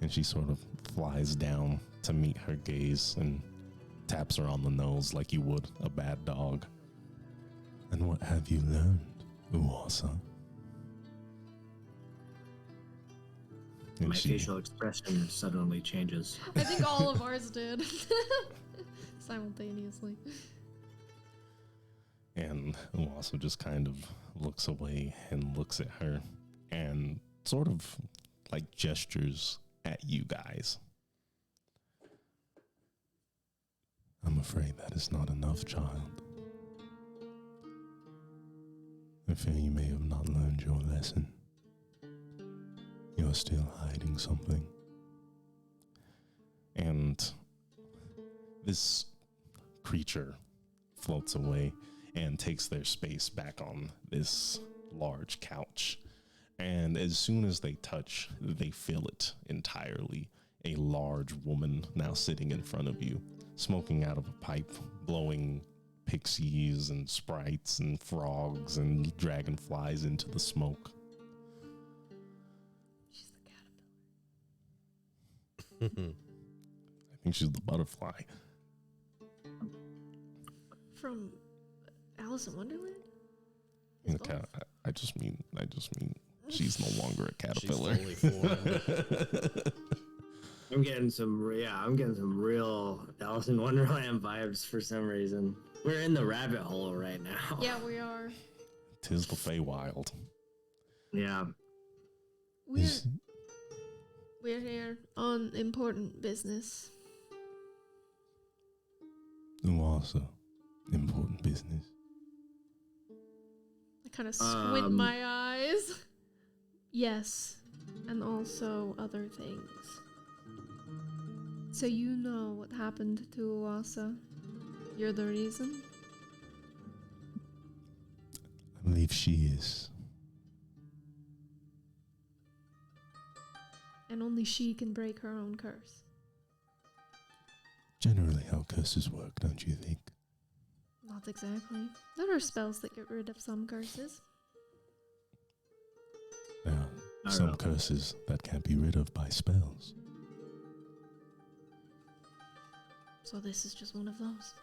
And she sort of flies down to meet her gaze and taps her on the nose like you would a bad dog. And what have you learned, Uwasa? My facial expression suddenly changes. I think all of ours did. Simultaneously. And Uwasa just kind of looks away and looks at her and sort of like gestures at you guys. I'm afraid that is not enough, child. I fear you may have not learned your lesson. You're still hiding something. And this creature floats away and takes their space back on this large couch. And as soon as they touch, they fill it entirely. A large woman now sitting in front of you, smoking out of a pipe, blowing pixies and sprites and frogs and dragonflies into the smoke. She's the caterpillar. I think she's the butterfly. From Alice in Wonderland? In the I just mean she's no longer a caterpillar. She's fully formed. I'm getting some real Alice in Wonderland vibes for some reason. We're in the rabbit hole right now. Yeah, we are. 'Tis the Feywild. Yeah. We're here on important business. Also important business. I kind of squint my eyes. Yes, and also other things. So you know what happened to Uwasa? You're the reason? I believe she is. And only she can break her own curse. Generally how curses work, don't you think? Not exactly. There are spells that get rid of some curses. There are some curses that can't be rid of by spells. So this is just one of those.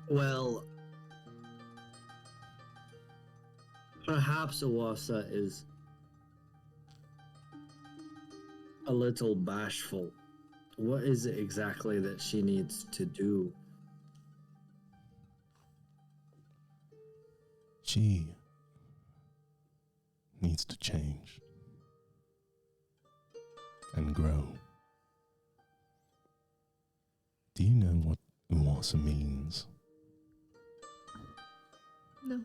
Well, perhaps Uwasa is a little bashful. What is it exactly that she needs to do? She needs to change and grow. Do you know what Uwasa means? No.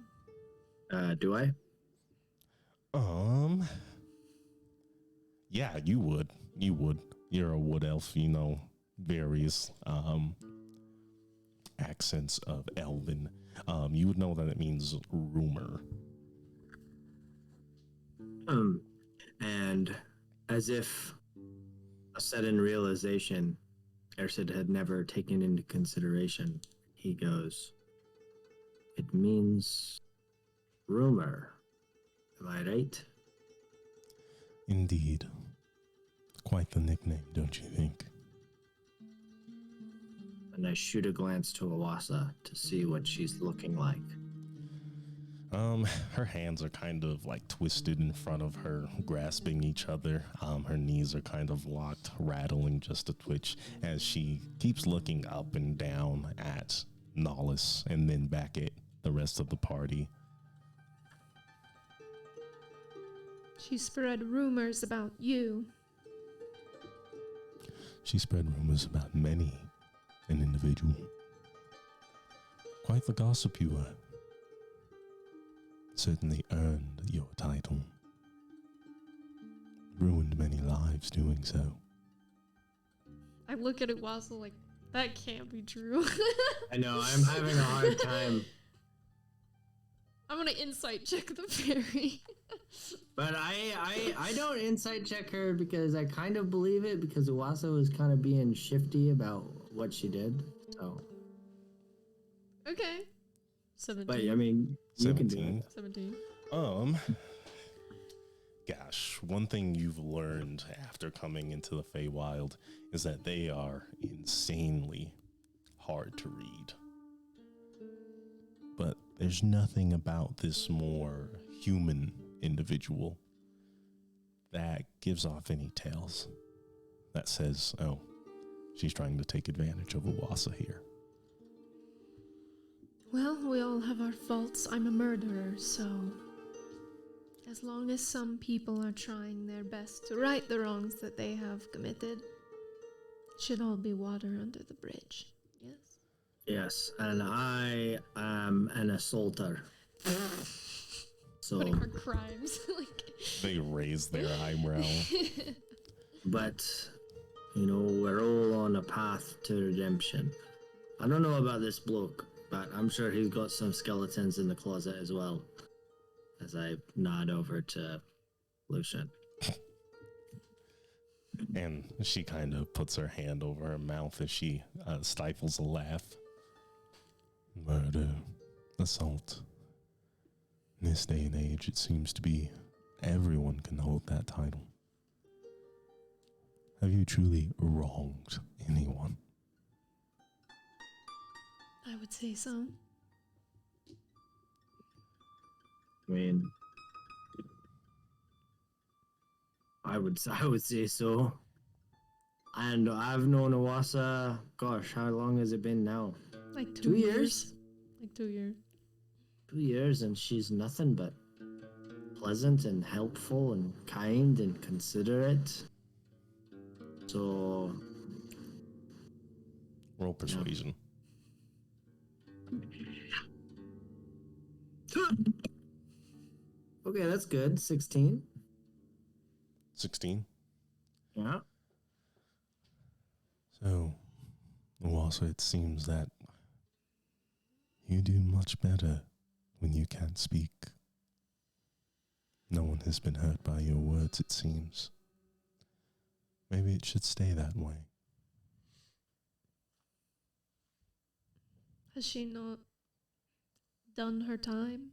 Do I? Yeah, you would. You would. You're a wood elf, you know, various accents of Elven. You would know that it means rumor. And as if a sudden realization Ersid had never taken into consideration, he goes, "It means rumor. Am I right?" Indeed. Quite the nickname, don't you think? And I shoot a glance to Uwasa to see what she's looking like. Her hands are kind of like twisted in front of her, grasping each other. Her knees are kind of locked, rattling just a twitch as she keeps looking up and down at Nollis and then back at the rest of the party. She spread rumors about you. She spread rumors about many an individual. Quite the gossip you were. Certainly earned your title. Ruined many lives doing so. I look at Uwasa like, that can't be true. I know, I'm having a hard time. I'm gonna insight check the fairy. But I don't insight check her because I kind of believe it because Uwasa was kind of being shifty about what she did. So, Okay. 17. but I mean, you can do 17. it. 17. Gosh, one thing you've learned after coming into the Feywild is that they are insanely hard to read. But there's nothing about this more human individual that gives off any tales that says, oh, she's trying to take advantage of Uwasa here. Well, we all have our faults. I'm a murderer, so as long as some people are trying their best to right the wrongs that they have committed, it should all be water under the bridge. Yes? Yes, and I am an assaulter. So, Putting her crimes. Like, They raise their eyebrow. but you know, we're all on a path to redemption. I don't know about this bloke, but I'm sure he's got some skeletons in the closet as well. As I nod over to Lucian. And she kind of puts her hand over her mouth as she stifles a laugh. Murder, assault. In this day and age, it seems to be everyone can hold that title. Have you truly wronged anyone? I would say so. I mean, I would say so. And I've known Uwasa, gosh, how long has it been now? Like 2 years? Like 2 years. 2 years, and she's nothing but pleasant and helpful and kind and considerate. So, Roll persuasion. okay, that's good. 16. 16. Yeah. So, also it seems that you do much better when you can't speak. No one has been hurt by your words, it seems. Maybe it should stay that way. Has she not done her time?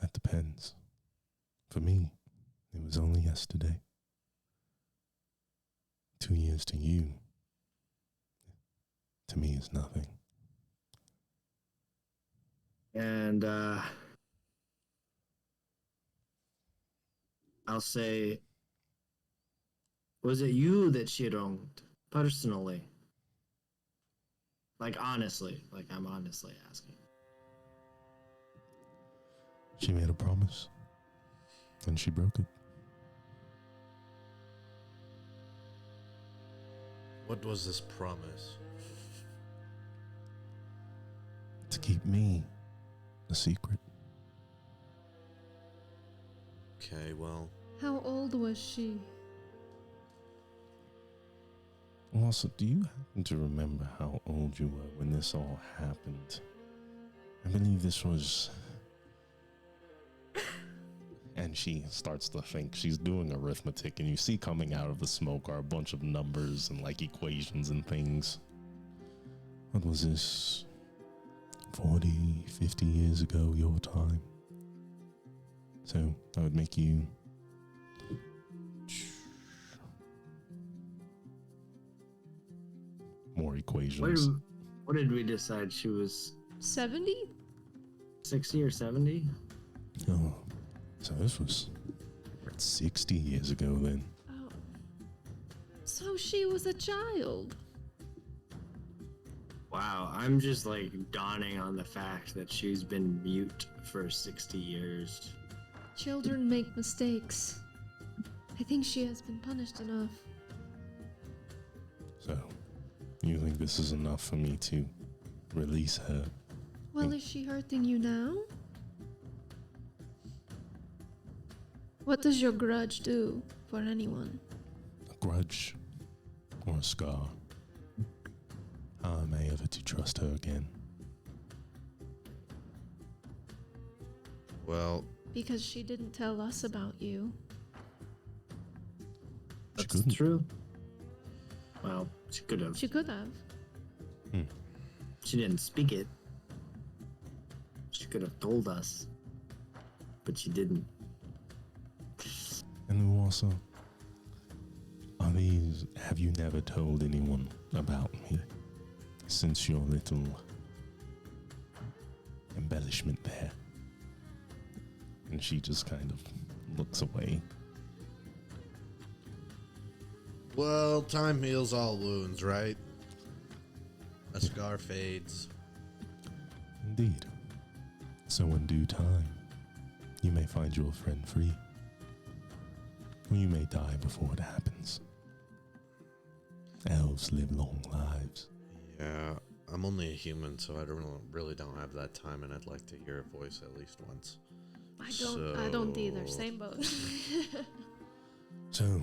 That depends. For me, it was only yesterday. 2 years to you, to me, is nothing. And I'll say, was it you that she wronged personally? Like, honestly. Like, I'm honestly asking. She made a promise, and she broke it. What was this promise? To keep me a secret. Okay, well, How old was she? Also, do you happen to remember how old you were when this all happened? I believe this was... And she starts to think. She's doing arithmetic, and you see coming out of the smoke are a bunch of numbers and like equations and things. What was this? 40, 50 years ago, your time. So that would make you... More equations. What did we decide? She was 70? 60 or 70? Oh, so this was 60 years ago then. Oh. So she was a child. Wow, I'm just like dawning on the fact that she's been mute for 60 years. Children make mistakes. I think she has been punished enough. So, you think this is enough for me to release her? Well, is she hurting you now? What does your grudge do for anyone? A grudge or a scar? How am I ever to trust her again? well, Because she didn't tell us about you. That's couldn't. true. Well, she could have. She could have. She didn't speak it. She could have told us, but she didn't. And also, have you never told anyone about me since your little embellishment there? And she just kind of looks away. Well, time heals all wounds, right? A scar fades. Indeed. So in due time, you may find your friend free. Or you may die before it happens. Elves live long lives. Yeah, I'm only a human, so I really don't have that time, and I'd like to hear a voice at least once. I don't either. Same boat. So,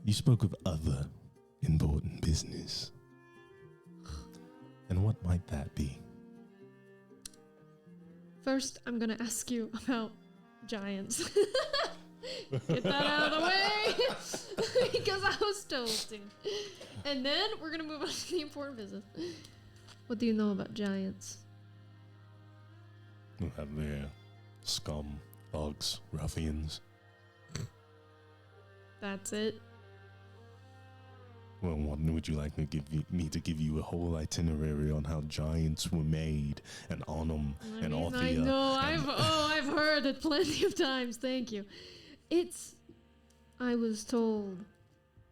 you spoke of other important business. And what might that be? First, I'm gonna ask you about giants. Get that out of the way! Because I was told to. And then we're gonna move on to the important business. What do you know about giants? You have their scum, thugs, ruffians. That's it. Well, what would you like me to give you a whole itinerary on how giants were made, and Onum, and Orthia? I know. and I've heard it plenty of times. Thank you. I was told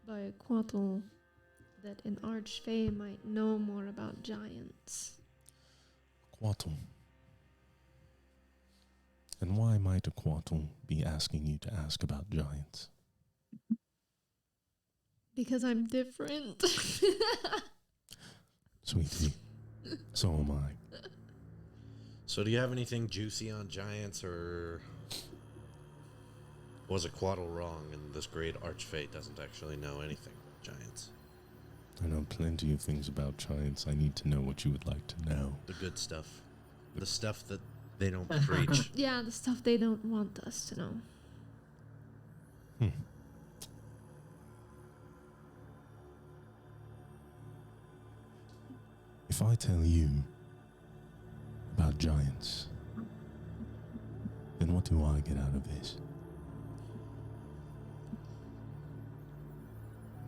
by Quattle that an archfey might know more about giants. Quattle. And why might a Quattle be asking you to ask about giants? Because I'm different. Sweetie, so am I. So do you have anything juicy on giants, or was a Quaddle wrong and this great archfey doesn't actually know anything about giants? I know plenty of things about giants. I need to know what you would like to know. The good stuff. The stuff that they don't preach. Yeah, the stuff they don't want us to know. If I tell you about giants, then what do I get out of this?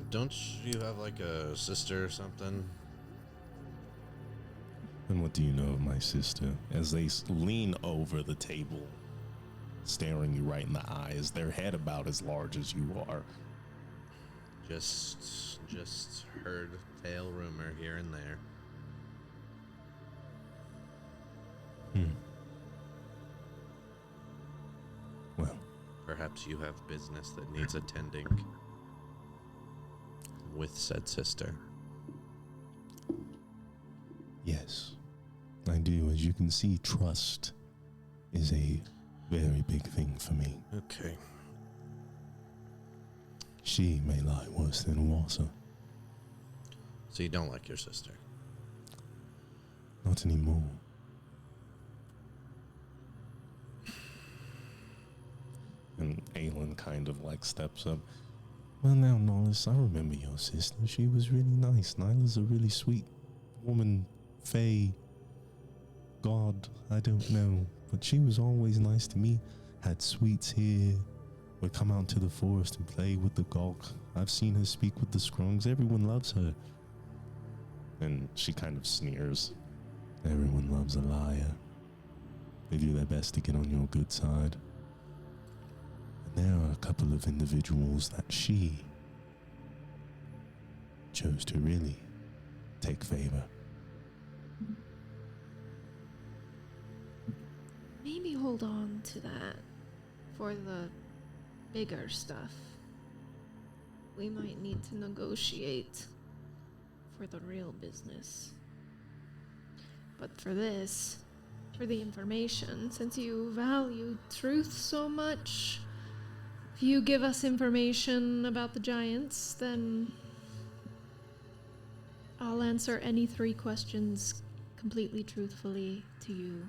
Don't you have like a sister or something? And what do you know of my sister? As they lean over the table, staring you right in the eyes, their head about as large as you are. Just heard tale rumor here and there. Well, Perhaps you have business that needs attending with said sister. yes, I do. As you can see, trust is a very big thing for me. Okay. She may lie worse than Wassa. So you don't like your sister? Not anymore. And Aelin kind of like steps up. Well, now, Nollis, I remember your sister. She was really nice. Nyla's a really sweet woman, fae, god, I don't know. But she was always nice to me. Had sweets here. Would come out to the forest and play with the gawk. I've seen her speak with the scrungs. Everyone loves her. And she kind of sneers. Everyone loves a liar. They do their best to get on your good side. And there are a couple of individuals that she chose to really take favor. Maybe hold on to that for the bigger stuff. We might need to negotiate for the real business. But for this, for the information, since you value truth so much, if you give us information about the giants, then I'll answer any 3 questions completely truthfully to you.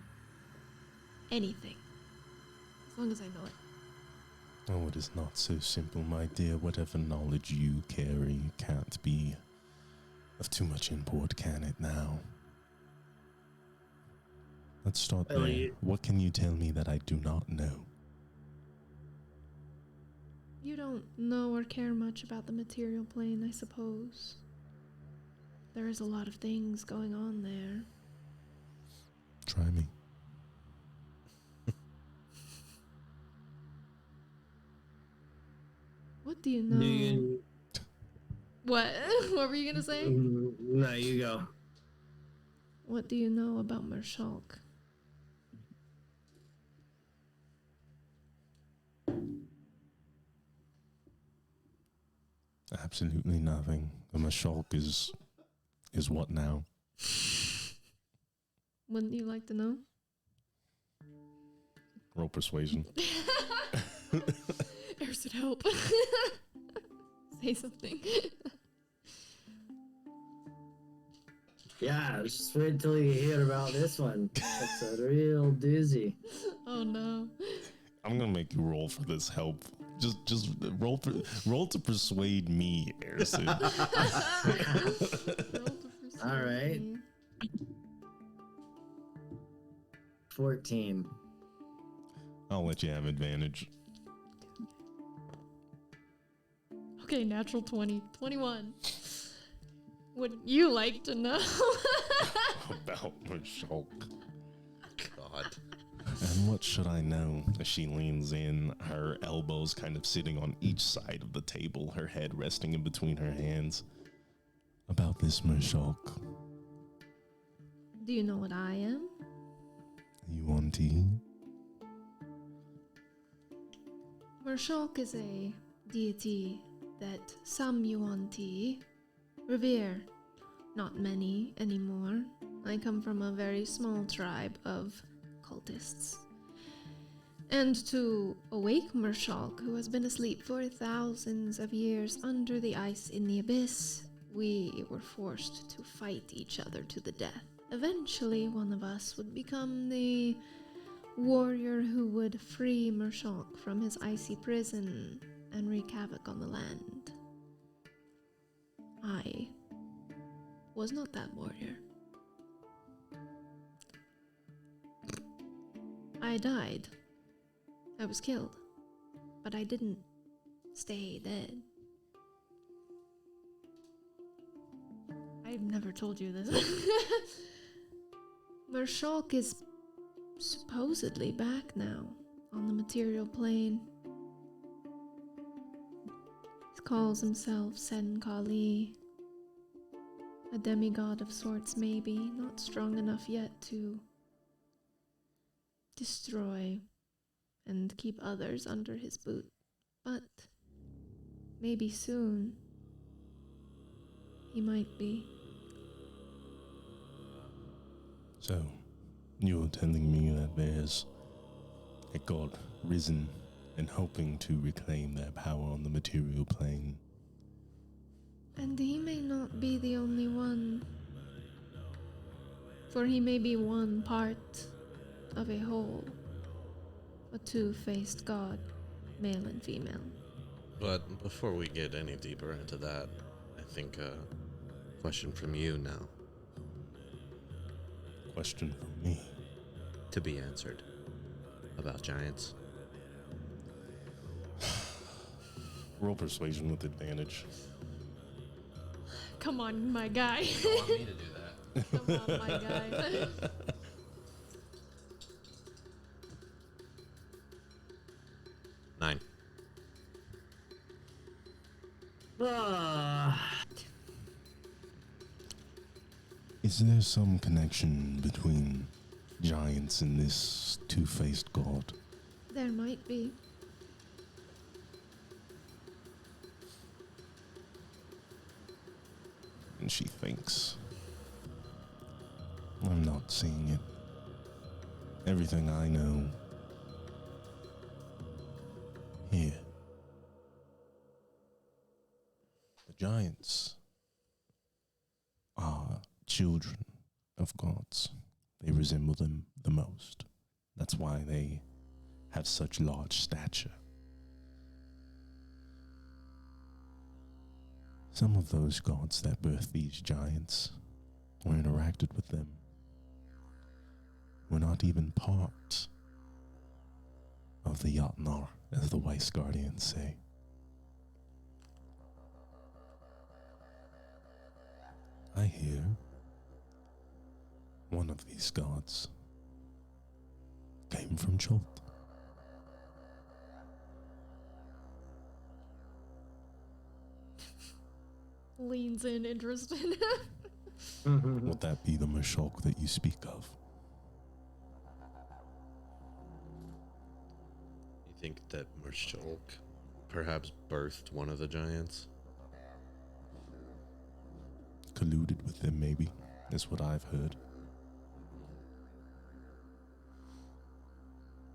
Anything. As long as I know it. Oh, it is not so simple, my dear. Whatever knowledge you carry can't be of too much import, can it now? Let's start Well, there. What can you tell me that I do not know? You don't know or care much about the material plane, I suppose. There is a lot of things going on there. Try me. What do you know? Do you? What? What were you gonna say? No, you go. What do you know about Marshalk? Absolutely nothing. The Mashulk is what now? Wouldn't you like to know? Roll persuasion. Ersid, help. Say something. Yeah, just wait till you hear about this one. It's a real doozy. Oh no. I'm gonna make you roll for this help. Just roll to persuade me, Erson. All right. 14. I'll let you have advantage. Okay, natural 20. 21. Wouldn't you like to know? About Mashulk. God. And what should I know? As she leans in, her elbows kind of sitting on each side of the table, her head resting in between her hands. About this Mashulk. Do you know what I am? You want tea? Marshalk is a deity that some Yuan-Ti revere. Not many anymore. I come from a very small tribe of cultists. And to awake Marshalk, who has been asleep for thousands of years under the ice in the abyss, we were forced to fight each other to the death. Eventually, one of us would become the warrior who would free Marshalk from his icy prison and wreak havoc on the land. I was not that warrior. I died. I was killed. But I didn't stay dead. I've never told you this. Marshalk is supposedly back now on the material plane. He calls himself Sen Kali. A demigod of sorts, maybe. Not strong enough yet to destroy and keep others under his boot. But maybe soon he might be. So, you're telling me that there's a god risen and hoping to reclaim their power on the material plane. And he may not be the only one. For he may be one part of a whole. A two-faced god, male and female. But before we get any deeper into that, I think a question from you now Question from me. to be answered about giants. Roll persuasion with advantage. Come on, my guy. You want me to do that? Come on, my guy. 9. Is there some connection between giants and this two-faced god? There might be. And she thinks, I'm not seeing it. Everything I know here. The giants are children of gods. They resemble them the most. That's why they have such large stature. Some of those gods that birthed these giants or interacted with them were not even part of the Yatnar, as the Weiss Guardians say. I hear one of these gods came from Cont. Leans in, interested. Would that be the Mashok that you speak of? You think that Mershulk perhaps birthed one of the giants? Colluded with them, maybe, is what I've heard.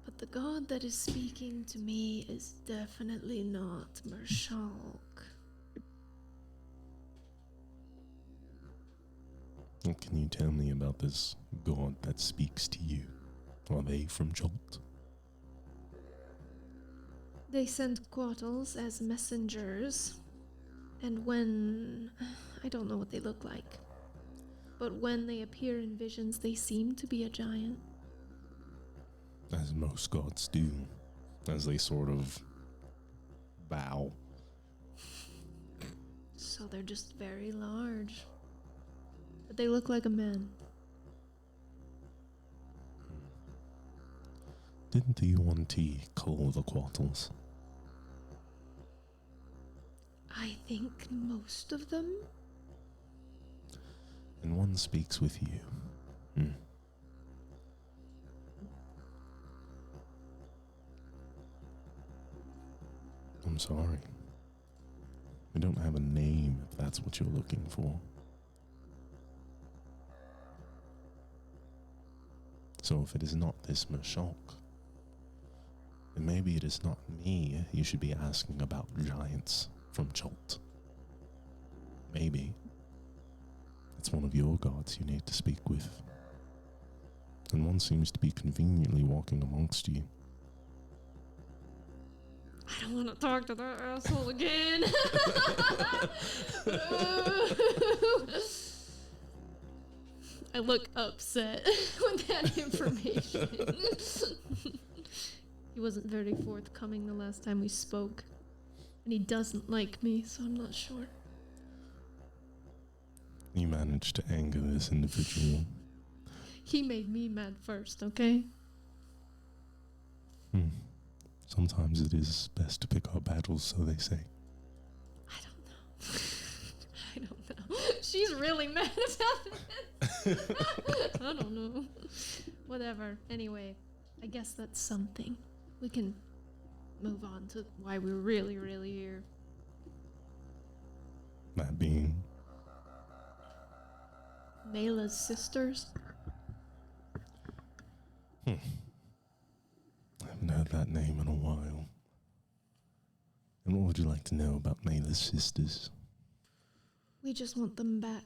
But the god that is speaking to me is definitely not Mershulk. What can you tell me about this god that speaks to you? Are they from Cont? They send Quattles as messengers, and when... I don't know what they look like, but when they appear in visions, they seem to be a giant. As most gods do, as they sort of bow. So they're just very large. But they look like a man. Didn't the Yuan-Ti call the Quattles? I think most of them? And one speaks with you. I'm sorry. We don't have a name if that's what you're looking for. So if it is not this Mashok, then maybe it is not me you should be asking about giants from Cont. Maybe it's one of your gods you need to speak with. And one seems to be conveniently walking amongst you. I don't want to talk to that asshole again. I look upset with that information. He wasn't very forthcoming the last time we spoke. And he doesn't like me, so I'm not sure. You managed to anger this individual. He made me mad first, okay? Sometimes it is best to pick our battles, so they say. I don't know. I don't know. She's really mad about it. I don't know. Whatever. Anyway, I guess that's something. We can move on to why we're really here. That being Mela's sisters. I haven't heard that name in a while. And what would you like to know about Mela's sisters? We just want them back.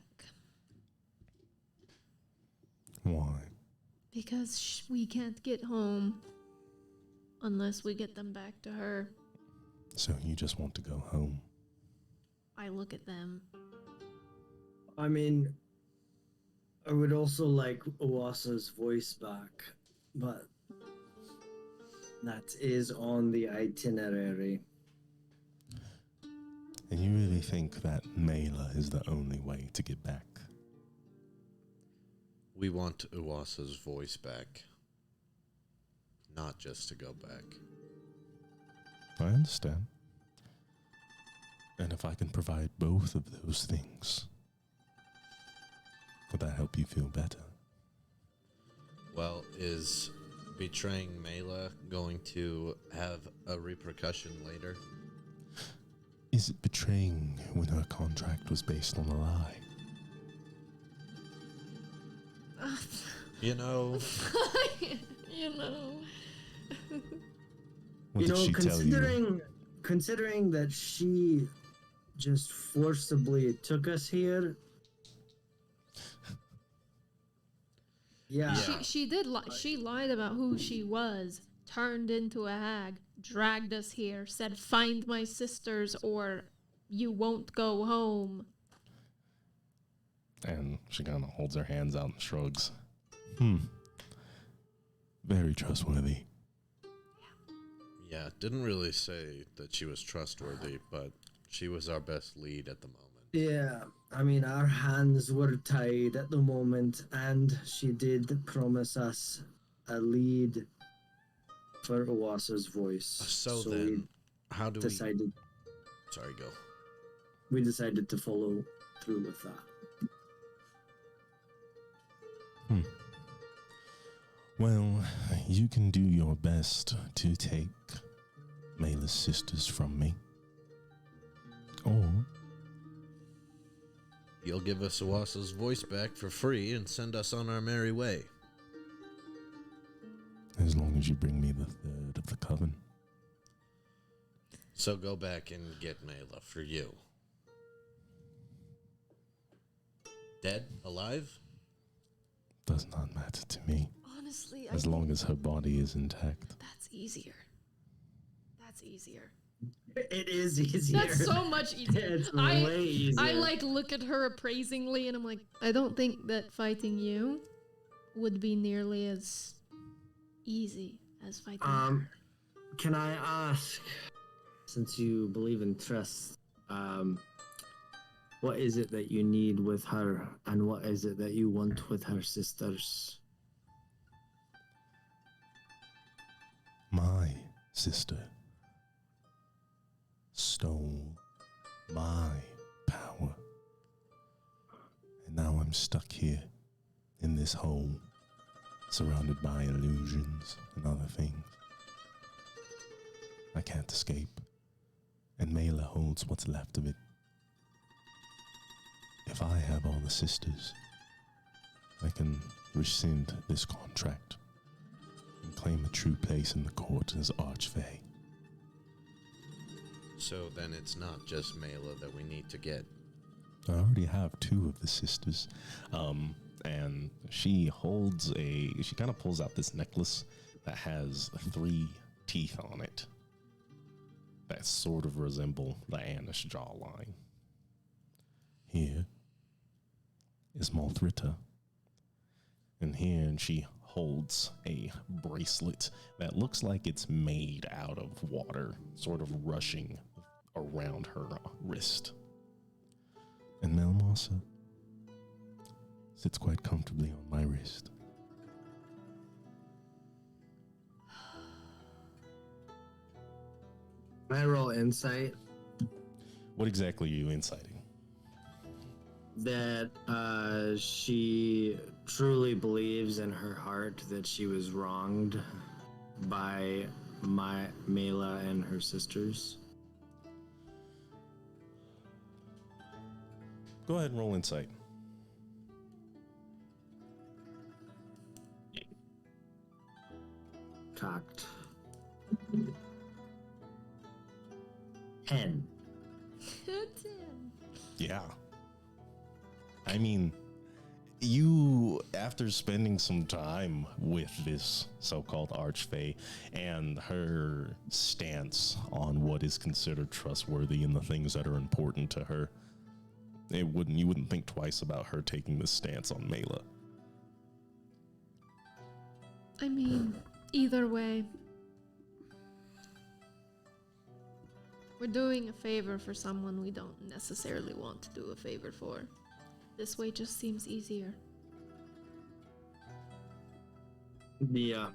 Why? Because we can't get home unless we get them back to her. So you just want to go home? I look at them. I mean, I would also like Owasa's voice back, but that is on the itinerary. And you really think that Mela is the only way to get back? We want Uwasa's voice back. Not just to go back. I understand. And if I can provide both of those things, would that help you feel better? Well, is betraying Mela going to have a repercussion later? Is it betraying when her contract was based on a lie? You know... You know. What did she tell you? Considering that she just forcibly took us here. Yeah. She did lie. She lied about who she was turned into a hag, dragged us here, said, "Find my sisters or you won't go home." And she kind of holds her hands out and shrugs. Very trustworthy. Yeah, didn't really say that she was trustworthy, but she was our best lead at the moment. Yeah, I mean, our hands were tied at the moment, and she did promise us a lead for Owasa's voice. So then, how do decided, Sorry, go. we decided to follow through with that. Well, you can do your best to take Mayla's sisters from me. Or You'll give us Owasa's voice back for free and send us on our merry way. as long as you bring me the third of the coven. So go back and get Mayla for you. Dead? Alive? Does not matter to me, Honestly, as long as her body is intact. that's easier. That's easier. It is easier. That's so much easier. It's way easier. I look at her appraisingly and I'm like, I don't think that fighting you would be nearly as easy as fighting her. Can I ask, since you believe in trust, what is it that you need with her, and what is it that you want with her sisters? My sister stole my power, and now I'm stuck here in this hole, surrounded by illusions and other things. I can't escape, and Mayla holds what's left of it. If I have all the sisters, I can rescind this contract and claim a true place in the court as Archfey. So then it's not just Mayla that we need to get. I already have two of the sisters, and she kind of pulls out this necklace that has 3 teeth on it that sort of resemble the Anish jawline. Here is Malthrita, and here she holds a bracelet that looks like it's made out of water, sort of rushing around her wrist. And Melmosa sits quite comfortably on my wrist. Can I roll insight? What exactly are you inciting? That she truly believes in her heart that she was wronged by Mayla and her sisters. Go ahead and roll insight. Cocked. 10. Yeah. I mean, you, after spending some time with this so-called Archfey and her stance on what is considered trustworthy and the things that are important to her, you wouldn't think twice about her taking this stance on Mayla. I mean, either way, we're doing a favor for someone we don't necessarily want to do a favor for. This way just seems easier. Yeah.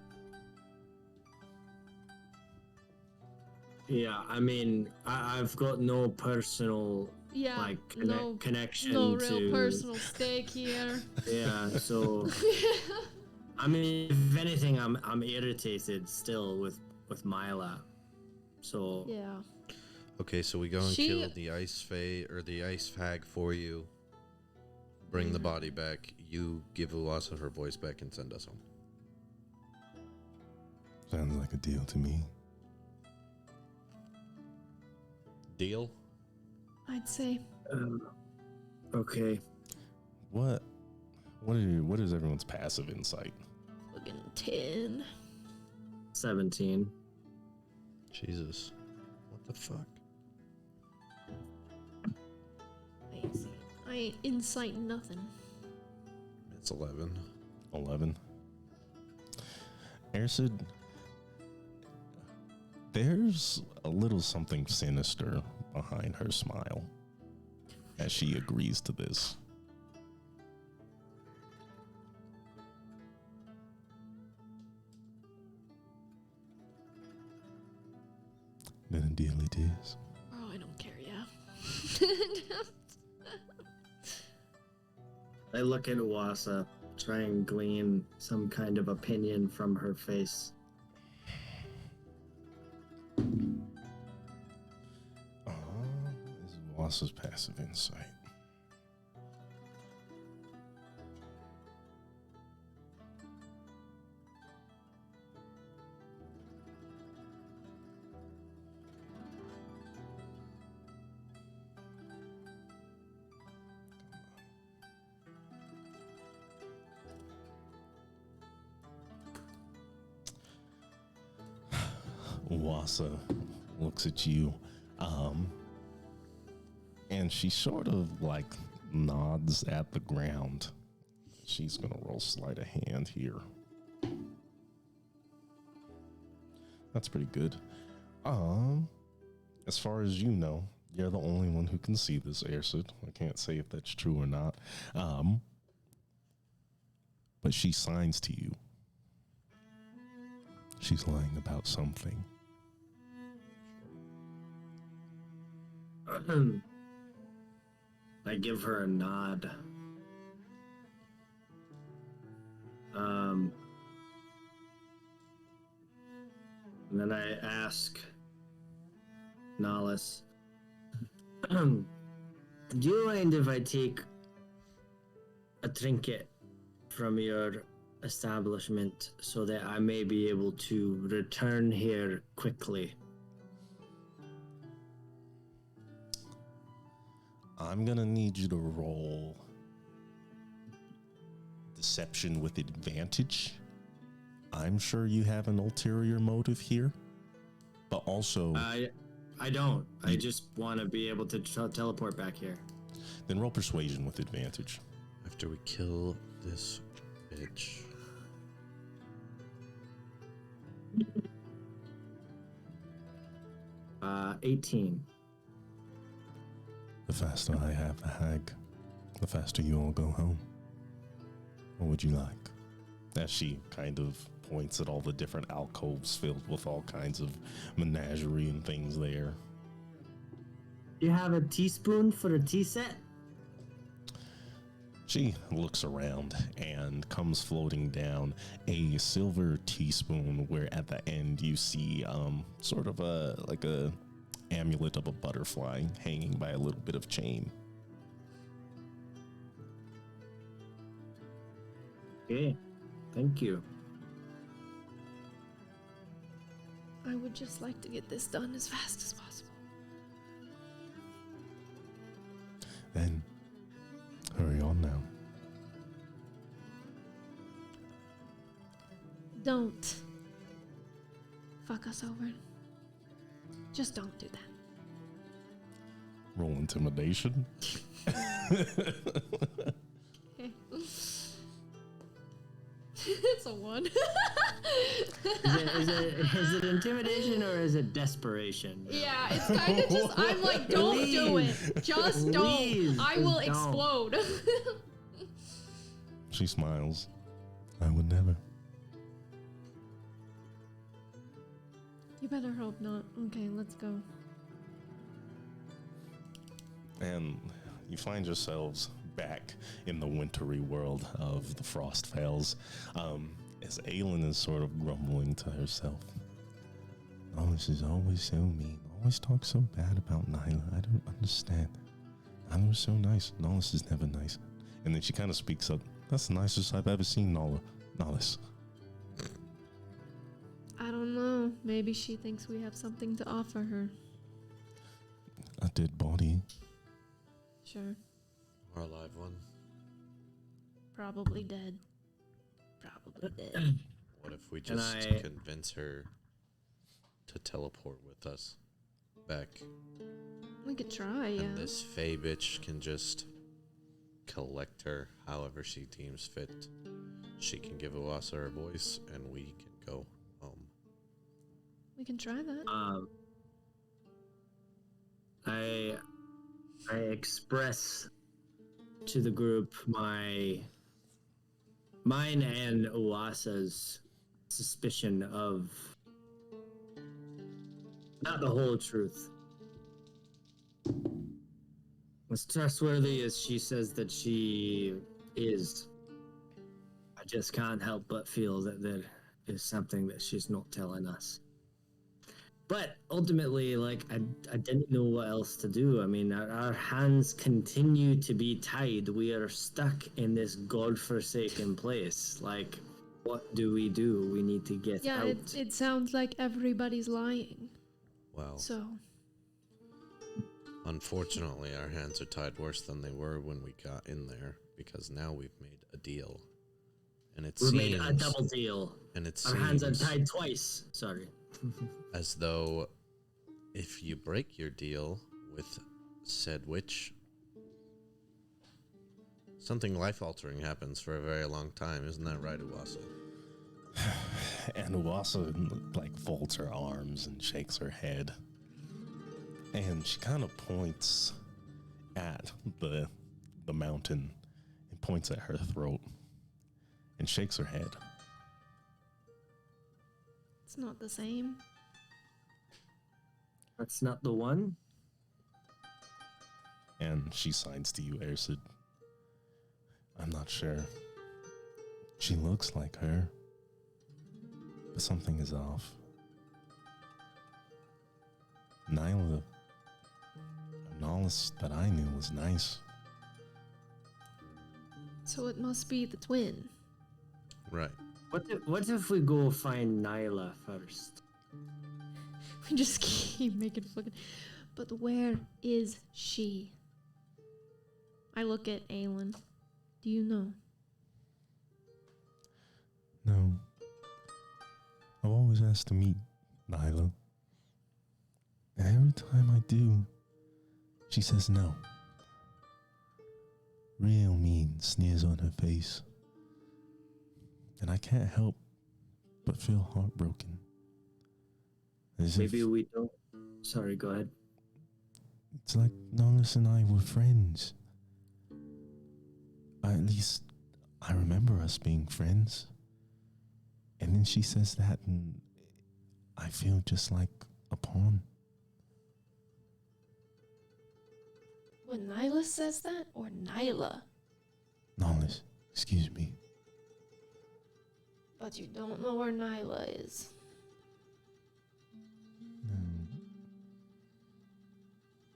Yeah, I mean, I've got no personal connection no to... real personal stake here. Yeah, so... I mean, if anything, I'm irritated still with Myla. So... Yeah. Okay, so we go and kill the ice fae or the ice hag for you. Bring the body back. You give Uwasa her voice back and send us home. Sounds like a deal to me. Deal? I'd say. Okay. What is everyone's passive insight? Fucking 10. 17. Jesus. What the fuck? I see. I ain't insight nothing. It's 11. 11. Ersid, there's a little something sinister behind her smile as she agrees to this. Then a deal it is. Oh, I don't care, yeah. I look at Uwasa, try and glean some kind of opinion from her face. Is Wasa's passive insight. Wasa looks at you, and she sort of like nods at the ground. She's gonna roll sleight of hand here. That's pretty good. As far as you know, you're the only one who can see this, Ersid. I can't say if that's true or not. But she signs to you. She's lying about something. I give her a nod. And then I ask Nahlis, do you mind if I take a trinket from your establishment so that I may be able to return here quickly? I'm gonna need you to roll deception with advantage. I'm sure you have an ulterior motive here, but also I don't. I just want to be able to teleport back here. then roll persuasion with advantage. After we kill this bitch. Uh, 18. The faster I have the hag, the faster you all go home. What would you like? As she kind of points at all the different alcoves filled with all kinds of menagerie and things there. You have a teaspoon for a tea set? She looks around and comes floating down a silver teaspoon where at the end you see sort of a amulet of a butterfly hanging by a little bit of chain. Okay, thank you. I would just like to get this done as fast as possible. Then hurry on now. Don't fuck us over. Just don't do that. Roll intimidation. Okay. It's a 1. Is it intimidation or is it desperation? Yeah, it's kind of just, I'm like, don't do it. Just Please, don't. I will don't. explode. She smiles. I would never. You better hope not. Okay, let's go. And you find yourselves back in the wintry world of the Frostfels, as Aelin is sort of grumbling to herself. Nahlis is always so mean, always talks so bad about Nyla. I don't understand. Nyla was so nice. Nahlis is never nice. And then she kind of speaks up. That's the nicest I've ever seen Nahlis. I don't know. Maybe she thinks we have something to offer her. A dead body. Sure. Or a live one. Probably dead. Probably dead. What if we And just I- convince her to teleport with us back? We could try, yeah. And this Fey bitch can just collect her however she deems fit. She can give Uasa her voice, and we can go home. We can try that. I express to the group mine and Uasa's suspicion of not the whole truth. As trustworthy as she says that she is, I just can't help but feel that there is something that she's not telling us. But ultimately, like, I didn't know what else to do. I mean, our hands continue to be tied. We are stuck in this godforsaken place. Like, what do? We need to get Yeah, out. it sounds like everybody's lying. Well, So, unfortunately, our hands are tied worse than they were when we got in there, because now we've made a deal. And it We seems made a double deal. and it Our hands are seems tied twice. Sorry. as though if you break your deal with said witch, something life-altering happens for a very long time. Isn't that right, Uasa? And Uasa, like, folds her arms and shakes her head. And she kind of points at the mountain and points at her throat and shakes her head. it's not the same. That's not the one. And she signs to you, Ersid. I'm not sure. She looks like her, but something is off. Nyla, Nollis that I knew was nice. So it must be the twin. Right. What if we go find Nyla first? We just keep making fucking. But where is she? I look at Aelin. Do you know? No. I've always asked to meet Nyla. And every time I do, she says no. Real mean sneers on her face. And I can't help but feel heartbroken. As Maybe if we don't. Sorry, go ahead. it's like Nollis and I were friends. At least I remember us being friends. And then she says that and I feel just like a pawn. When Nyla says that, or Nyla? Nollis, excuse me. But you don't know where Nyla is.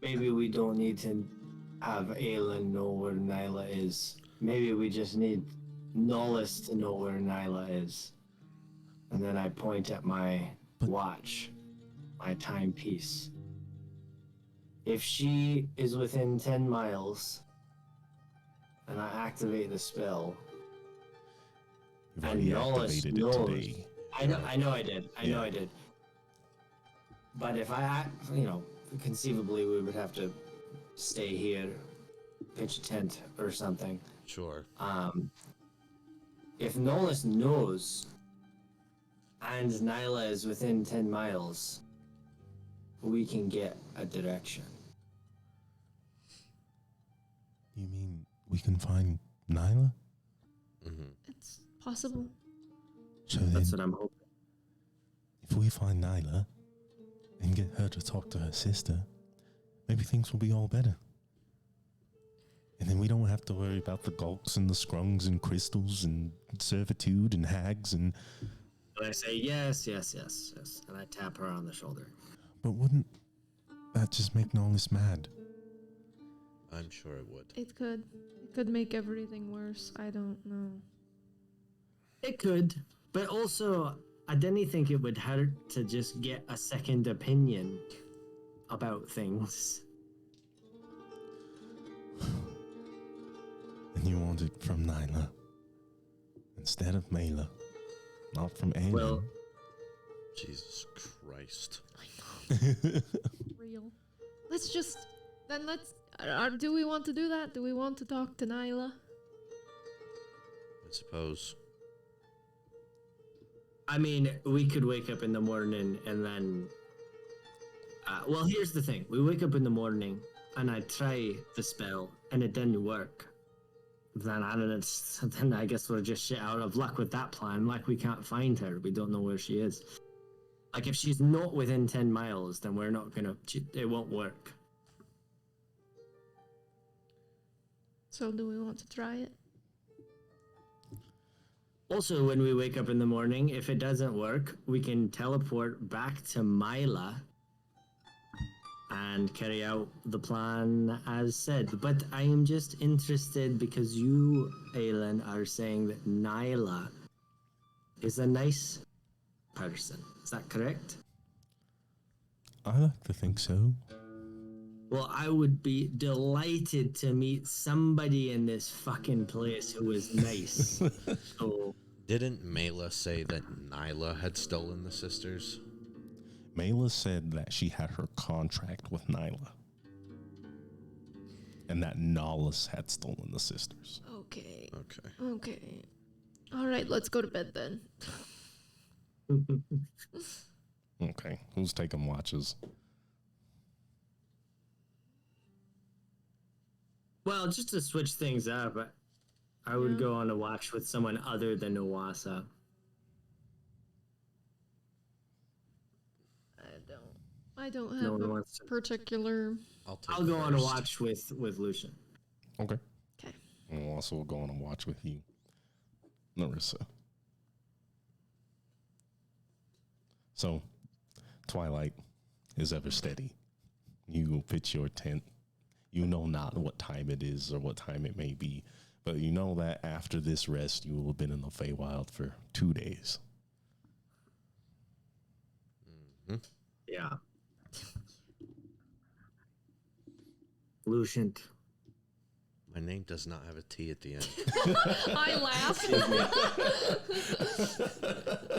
Maybe we don't need to have Aelin know where Nyla is. Maybe we just need Nollis to know where Nyla is. And then I point at my watch, my timepiece. If she is within 10 miles, and I activate the spell, You've and already Nollis activated it knows. today. I know I did. I know I did. But if conceivably we would have to stay here, pitch a tent or something. Sure. If Nollis knows and Nyla is within 10 miles, we can get a direction. You mean we can find Nyla? Mm-hmm. It's possible. So That's then, what I'm hoping. if we find Nyla and get her to talk to her sister, maybe things will be all better. And then we don't have to worry about the gulks and the scrungs and crystals and servitude and hags and... And I say, yes. And I tap her on the shoulder. But wouldn't that just make Nollis mad? I'm sure it would. It could. It could make everything worse. I don't know. It could, but also, I didn't think it would hurt to just get a second opinion about things. And you want it from Nyla instead of Mela. Not from Aiden. Well, Jesus Christ. Real. Let's just. Then let's. Do we want to do that? Do we want to talk to Nyla? I suppose. I mean, we could wake up in the morning and then. Well, here's the thing: we wake up in the morning and I try the spell and it didn't work. Then then I guess we're just shit out of luck with that plan. Like, we can't find her. We don't know where she is. Like, if she's not within 10 miles, then we're not gonna. It won't work. So do we want to try it? Also, when we wake up in the morning, if it doesn't work, we can teleport back to Mila and carry out the plan as said. But I am just interested because you, Aelin, are saying that Nyla is a nice person. Is that correct? I like to think so. Well, I would be delighted to meet somebody in this fucking place who is nice. So, Didn't Mela say that Nyla had stolen the sisters? Mela said that she had her contract with Nyla. And that Nahus had stolen the sisters. Okay. Okay. Okay. All right, let's go to bed then. Okay, who's taking watches? well, just to switch things up, I would go on a watch with someone other than Uwasa. I don't No have one a wants to. particular. I'll go on a watch with Lucian. Okay. Okay. And we'll also go on a watch with you, Narissa. So, twilight is ever steady. You pitch your tent. You know not what time it is or what time it may be, but you know that after this rest, you will have been in the Feywild for 2 days. Mm-hmm. Yeah. Lucian. My name does not have a T at the end. I laugh.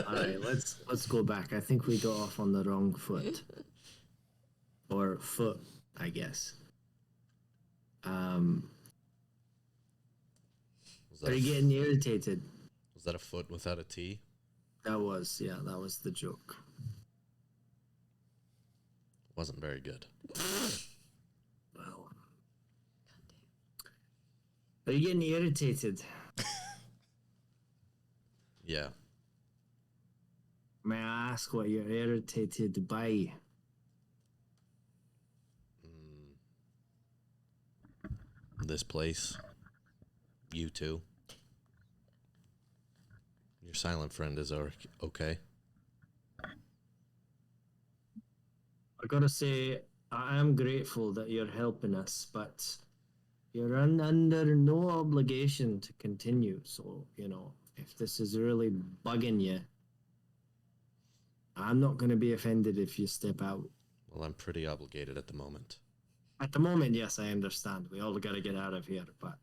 All right, let's go back. I think we got off on the wrong foot, or foot, I guess. Was Are you getting irritated? Was that a foot without a T? That was the joke. Wasn't very good. Well, are you getting irritated? Yeah. May I ask what you're irritated by? This place. You too. Your silent friend is okay. I gotta say, I am grateful that you're helping us, but you're under no obligation to continue. So, if this is really bugging you, I'm not gonna be offended if you step out. Well, I'm pretty obligated at the moment. At the moment, yes, I understand. We all gotta get out of here, but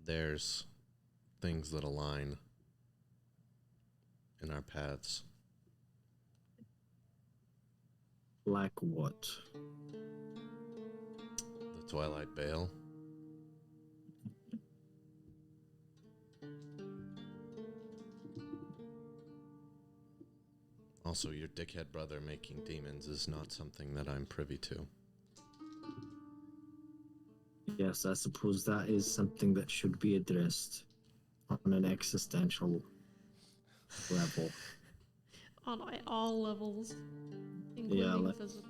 There's things that align in our paths. like what? The Twilight Veil. Also, your dickhead brother making demons is not something that I'm privy to. Yes, I suppose that is something that should be addressed on an existential level. On all levels, including like- physical.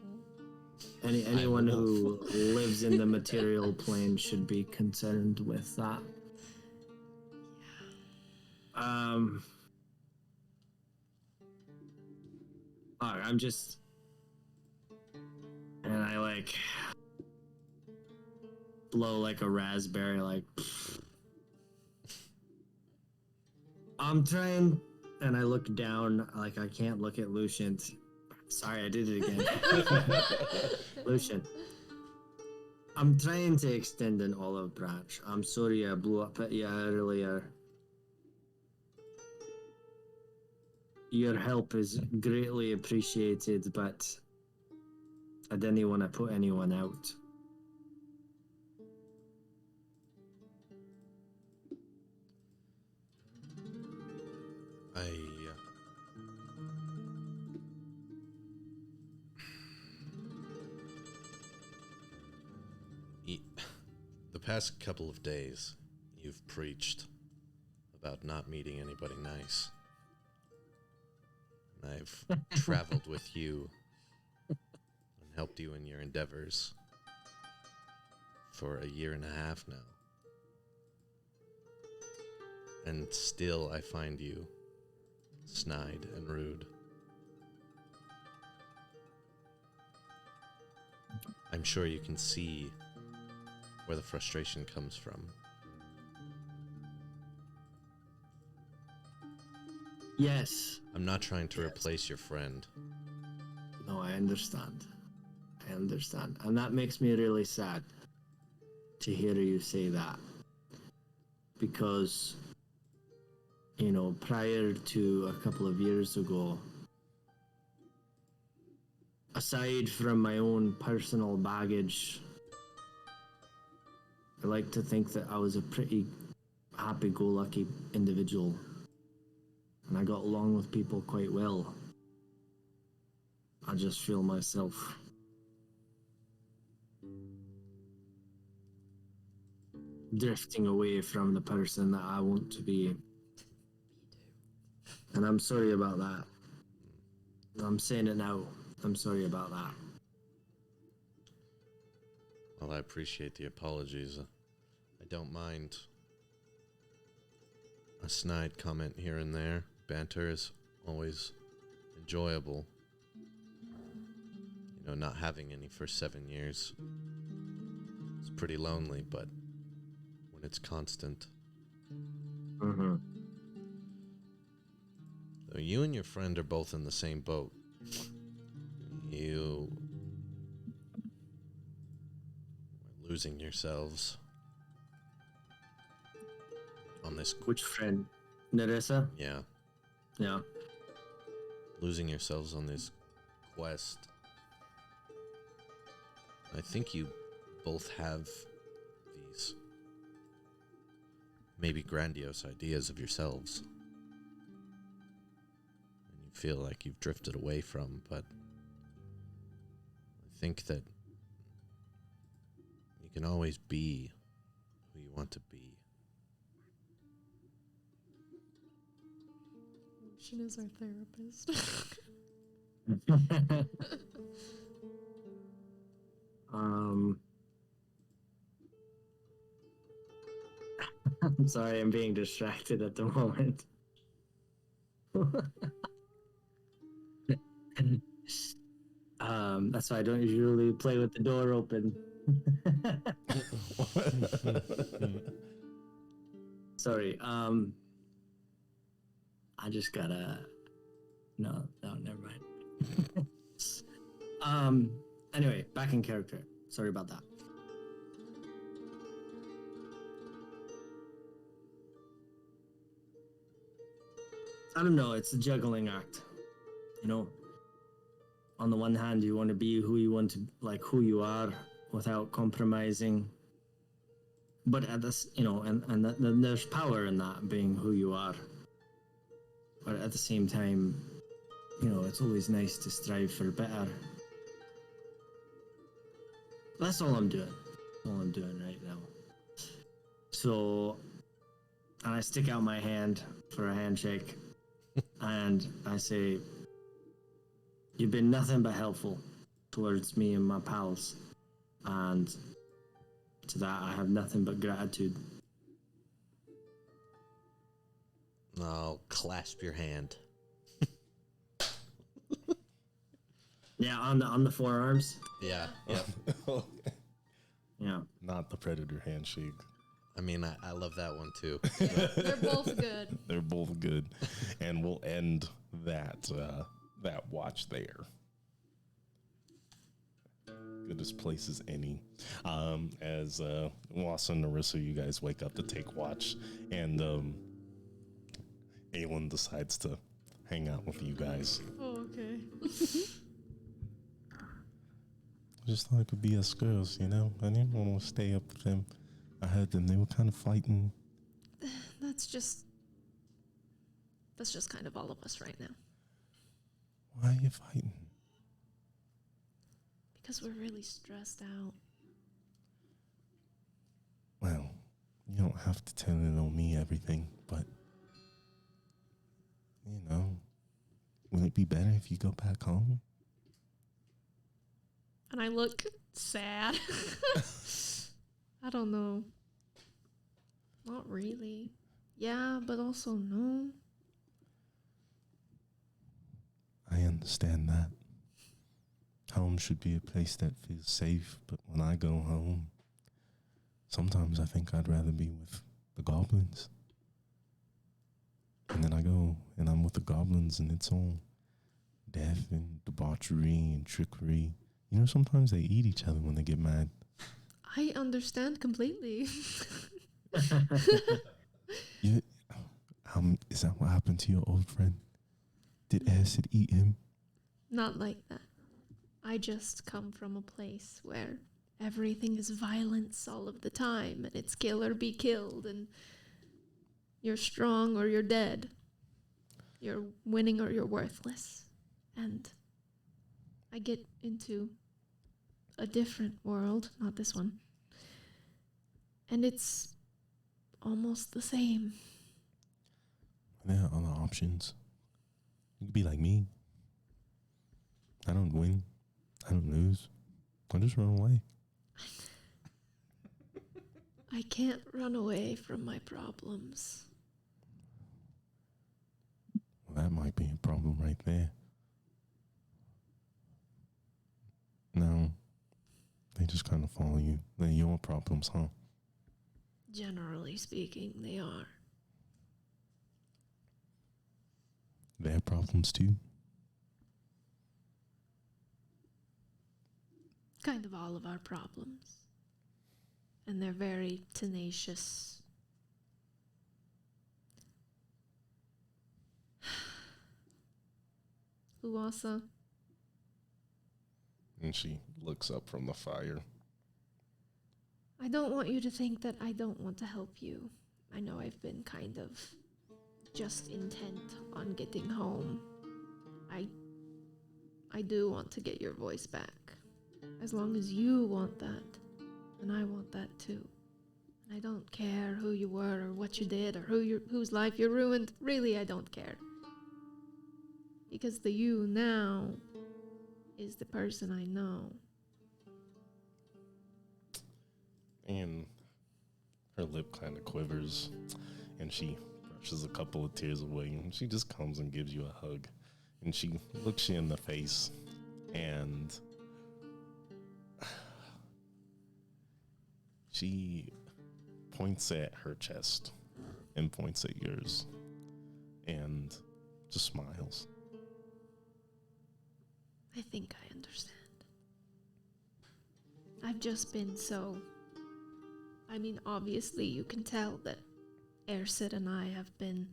Anyone who lives in the material plane should be concerned with that. I'm just, and I like blow like a raspberry, like I'm trying, and I look down, like I can't look at Lucian. Sorry, I did it again. Lucian, I'm trying to extend an olive branch. I'm sorry I blew up at you earlier. Your help is greatly appreciated, but I didn't want to put anyone out. The past couple of days, you've preached about not meeting anybody nice. And I've traveled with you and helped you in your endeavors for a year and a half now. And still I find you snide and rude. I'm sure you can see where the frustration comes from. Yes. I'm not trying to replace your friend. No, I understand. I understand. And that makes me really sad to hear you say that. Because, you know, prior to a couple of years ago, aside from my own personal baggage, I like to think that I was a pretty happy-go-lucky individual. And I got along with people quite well. I just feel myself drifting away from the person that I want to be. And I'm sorry about that. I'm saying it now. I'm sorry about that. Well, I appreciate the apologies. I don't mind a snide comment here and there. Banter is always enjoyable. You know, not having any for 7 years is pretty lonely, but when it's constant. Mm-hmm. So you and your friend are both in the same boat. You are losing yourselves on this. Which friend? Nerissa? Yeah. Yeah. Losing yourselves on this quest. I think you both have these maybe grandiose ideas of yourselves. And you feel like you've drifted away from, but I think that you can always be who you want to be. She is our therapist. I'm sorry, I'm being distracted at the moment. That's why I don't usually play with the door open. Sorry, I just gotta... No, never mind. Anyway, back in character. Sorry about that. I don't know, it's a juggling act. You know, on the one hand, you want to be who you want to, like who you are, without compromising. But at this, you know, and there's power in that, being who you are. But at the same time, you know, it's always nice to strive for better. That's all I'm doing. That's all I'm doing right now. So, and I stick out my hand for a handshake, and I say, "You've been nothing but helpful towards me and my pals, and to that I have nothing but gratitude." I'll clasp your hand. Yeah, on the forearms. Yeah, yep. Yeah. Not the predator handshake. I mean, I love that one too. They're both good. They're both good, and we'll end that that watch there. Good this place as any. As Wassa and Narissa, you guys wake up to take watch, and Aelin decides to hang out with you guys. Oh, okay. I just thought it could be us girls, you know? I didn't want to stay up with them. I heard them, they were kind of fighting. That's just kind of all of us right now. Why are you fighting? Because we're really stressed out. Well, you don't have to tell it on me everything, but, you know, would it be better if you go back home? And I look sad. I don't know. Not really. Yeah, but also no. I understand that. Home should be a place that feels safe, but when I go home, sometimes I think I'd rather be with the goblins. And then I go and I'm with the goblins and it's all death and debauchery and trickery. You know, sometimes they eat each other when they get mad. I understand completely. Yeah, is that what happened to your old friend? Did acid eat him? Not like that. I just come from a place where everything is violence all of the time, and it's kill or be killed, and you're strong or you're dead. You're winning or you're worthless. And I get into a different world, not this one. And it's almost the same. There are other options. You could be like me. I don't win. I don't lose. I just run away. I can't run away from my problems. Well, that might be a problem right there. No, they just kind of follow you. They're your problems, huh? Generally speaking, they are. Their problems too? Kind of all of our problems. And they're very tenacious. Uwasa. And she looks up from the fire. I don't want you to think that I don't want to help you. I know I've been kind of just intent on getting home. I do want to get your voice back. As long as you want that, and I want that too. And I don't care who you were or what you did or whose life you ruined. Really, I don't care. Because the you now is the person I know. And her lip kind of quivers, and she brushes a couple of tears away, and she just comes and gives you a hug. And she looks you in the face, and she points at her chest and points at yours and just smiles. I think I understand. I've just been so... I mean, obviously you can tell that Ersid and I have been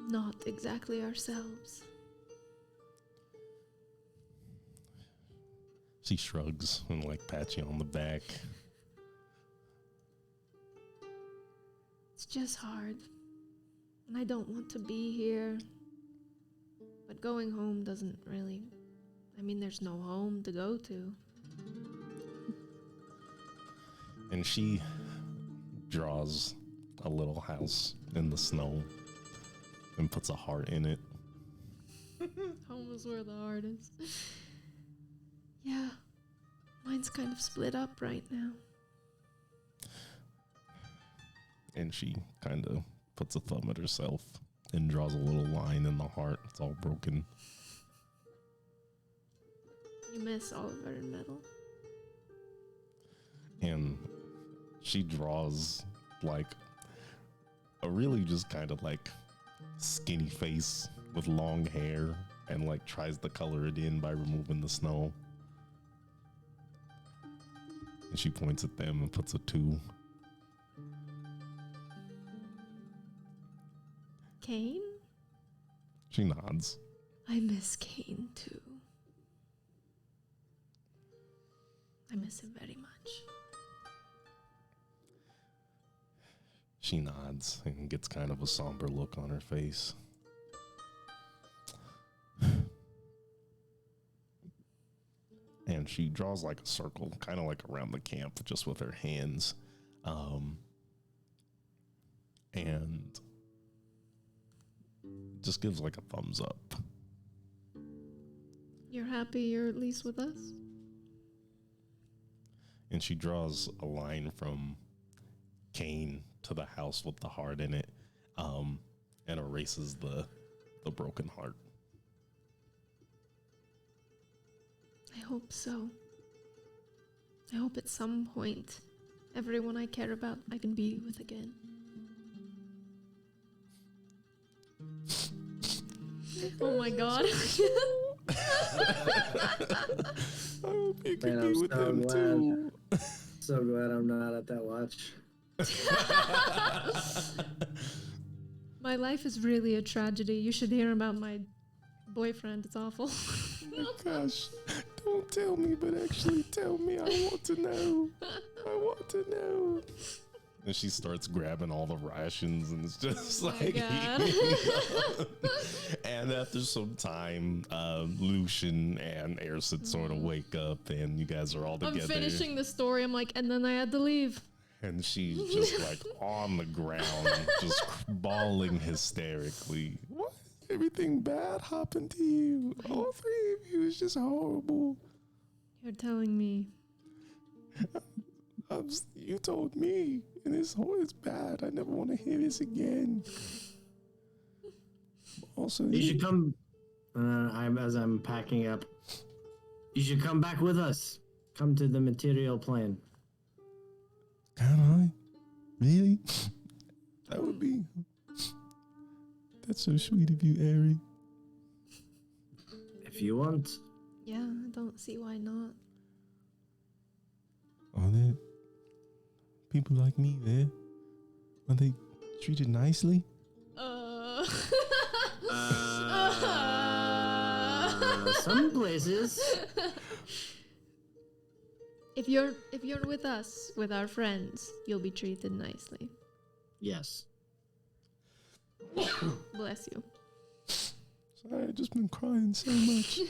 not exactly ourselves. She shrugs and pats you on the back. It's just hard. And I don't want to be here. But going home doesn't really... I mean, there's no home to go to. And she draws a little house in the snow and puts a heart in it. Home is where the heart is. Yeah. Mine's kind of split up right now. And she kind of puts a thumb at herself and draws a little line in the heart. It's all broken. You miss Oliver and Metal. And she draws a really just kind of skinny face with long hair and tries to color it in by removing the snow. And she points at them and puts a 2. Kane? She nods. I miss Kane too. I miss him very much. She nods and gets kind of a somber look on her face. And she draws like a circle, kind of like around the camp, just with her hands. And just gives like a thumbs up. You're happy you're at least with us? And she draws a line from Kane to the house with the heart in it, and erases the broken heart. I hope so. I hope at some point, everyone I care about I can be with again. Oh my god. I hope you can Man, be I'm with so them glad. too. So glad I'm not at that watch. My life is really a tragedy. You should hear about my boyfriend. It's awful. Oh gosh, don't tell me, but actually tell me. I want to know. I want to know. And she starts grabbing all the rations, and it's just Oh my like. God. And after some time, Lucian and Airsid sort of wake up, and you guys are all I'm together. finishing the story. I'm like, and then I had to leave. And she's just like on the ground, just bawling hysterically. What? Everything bad happened to you? All 3 of you is just horrible. You're telling me. You told me, and it's bad. I never want to hear this again. Also, You should come. As I'm packing up, you should come back with us. Come to the material plane. Can I? Really? That would be. That's so sweet of you, Ari. If you want. Yeah, I don't see why not. Are there people like me there? Are they treated nicely? Some places. If you're with us, with our friends, you'll be treated nicely. Yes. Bless you. Sorry, I've just been crying so much.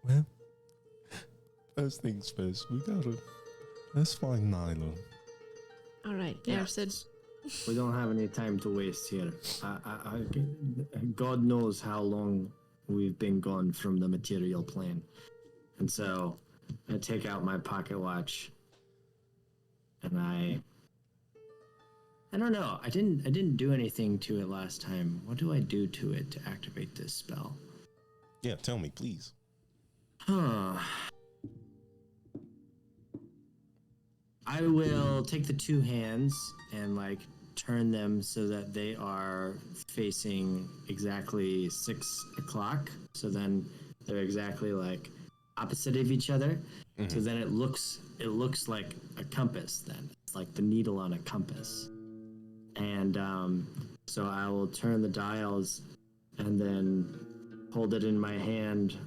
Well, first things first, let's find Nyla. All right, Yeah. Airsid. We don't have any time to waste here. God knows how long we've been gone from the material plane. And so I take out my pocket watch and I don't know. I didn't do anything to it last time. What do I do to it to activate this spell? Yeah, tell me, please. Huh. I will take the 2 hands and turn them so that they are facing exactly 6 o'clock. So then they're exactly opposite of each other. Mm-hmm. So then it looks like a compass. Then it's like the needle on a compass. And so I will turn the dials and then hold it in my hand,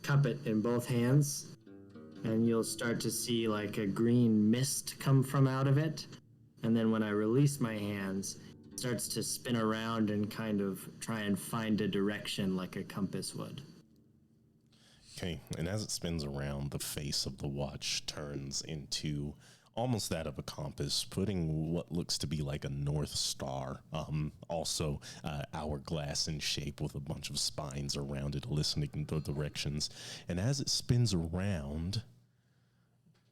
cup it in both hands. And you'll start to see a green mist come from out of it. And then when I release my hands, it starts to spin around and kind of try and find a direction like a compass would. Okay, and as it spins around, the face of the watch turns into almost that of a compass, putting what looks to be like a North Star, also hourglass in shape with a bunch of spines around it, listening in the directions. And as it spins around,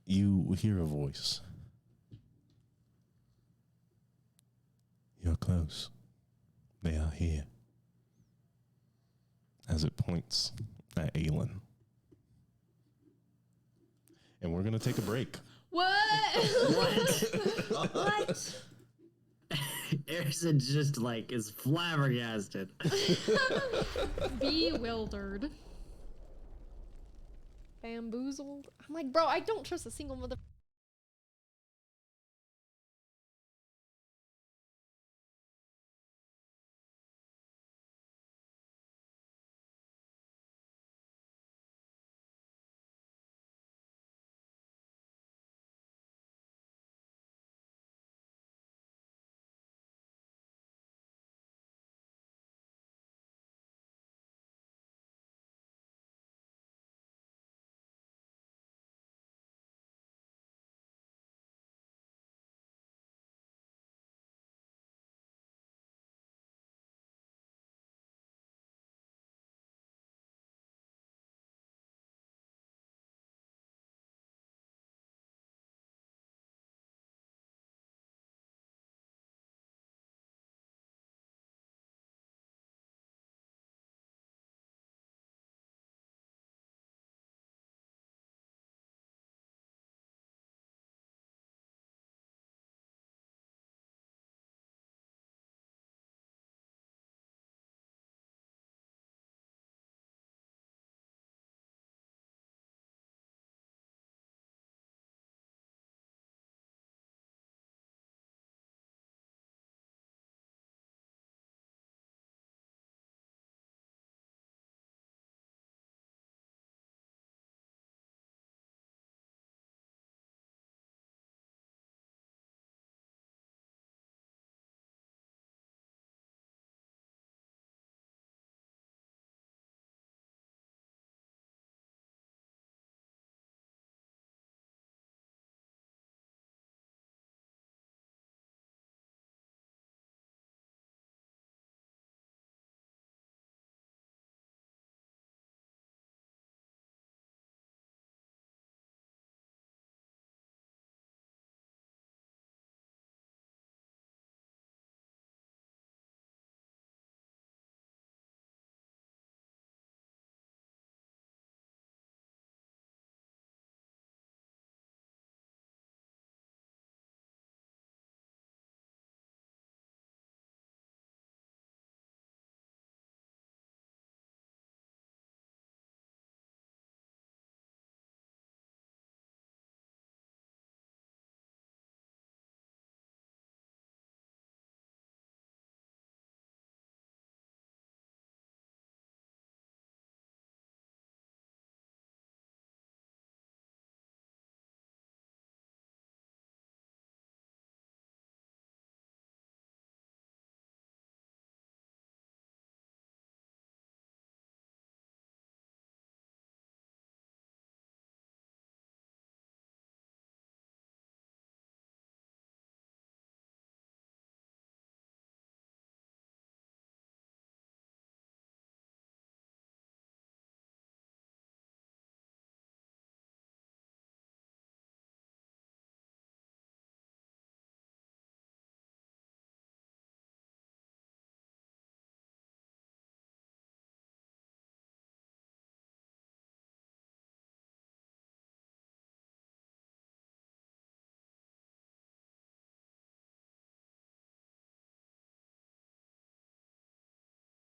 you hear a voice. You're close. They are here. As it points at Aelin. And we're going to take a break. What? What? Airsid just is flabbergasted. Bewildered. bamboozled. I'm like, bro, I don't trust a single mother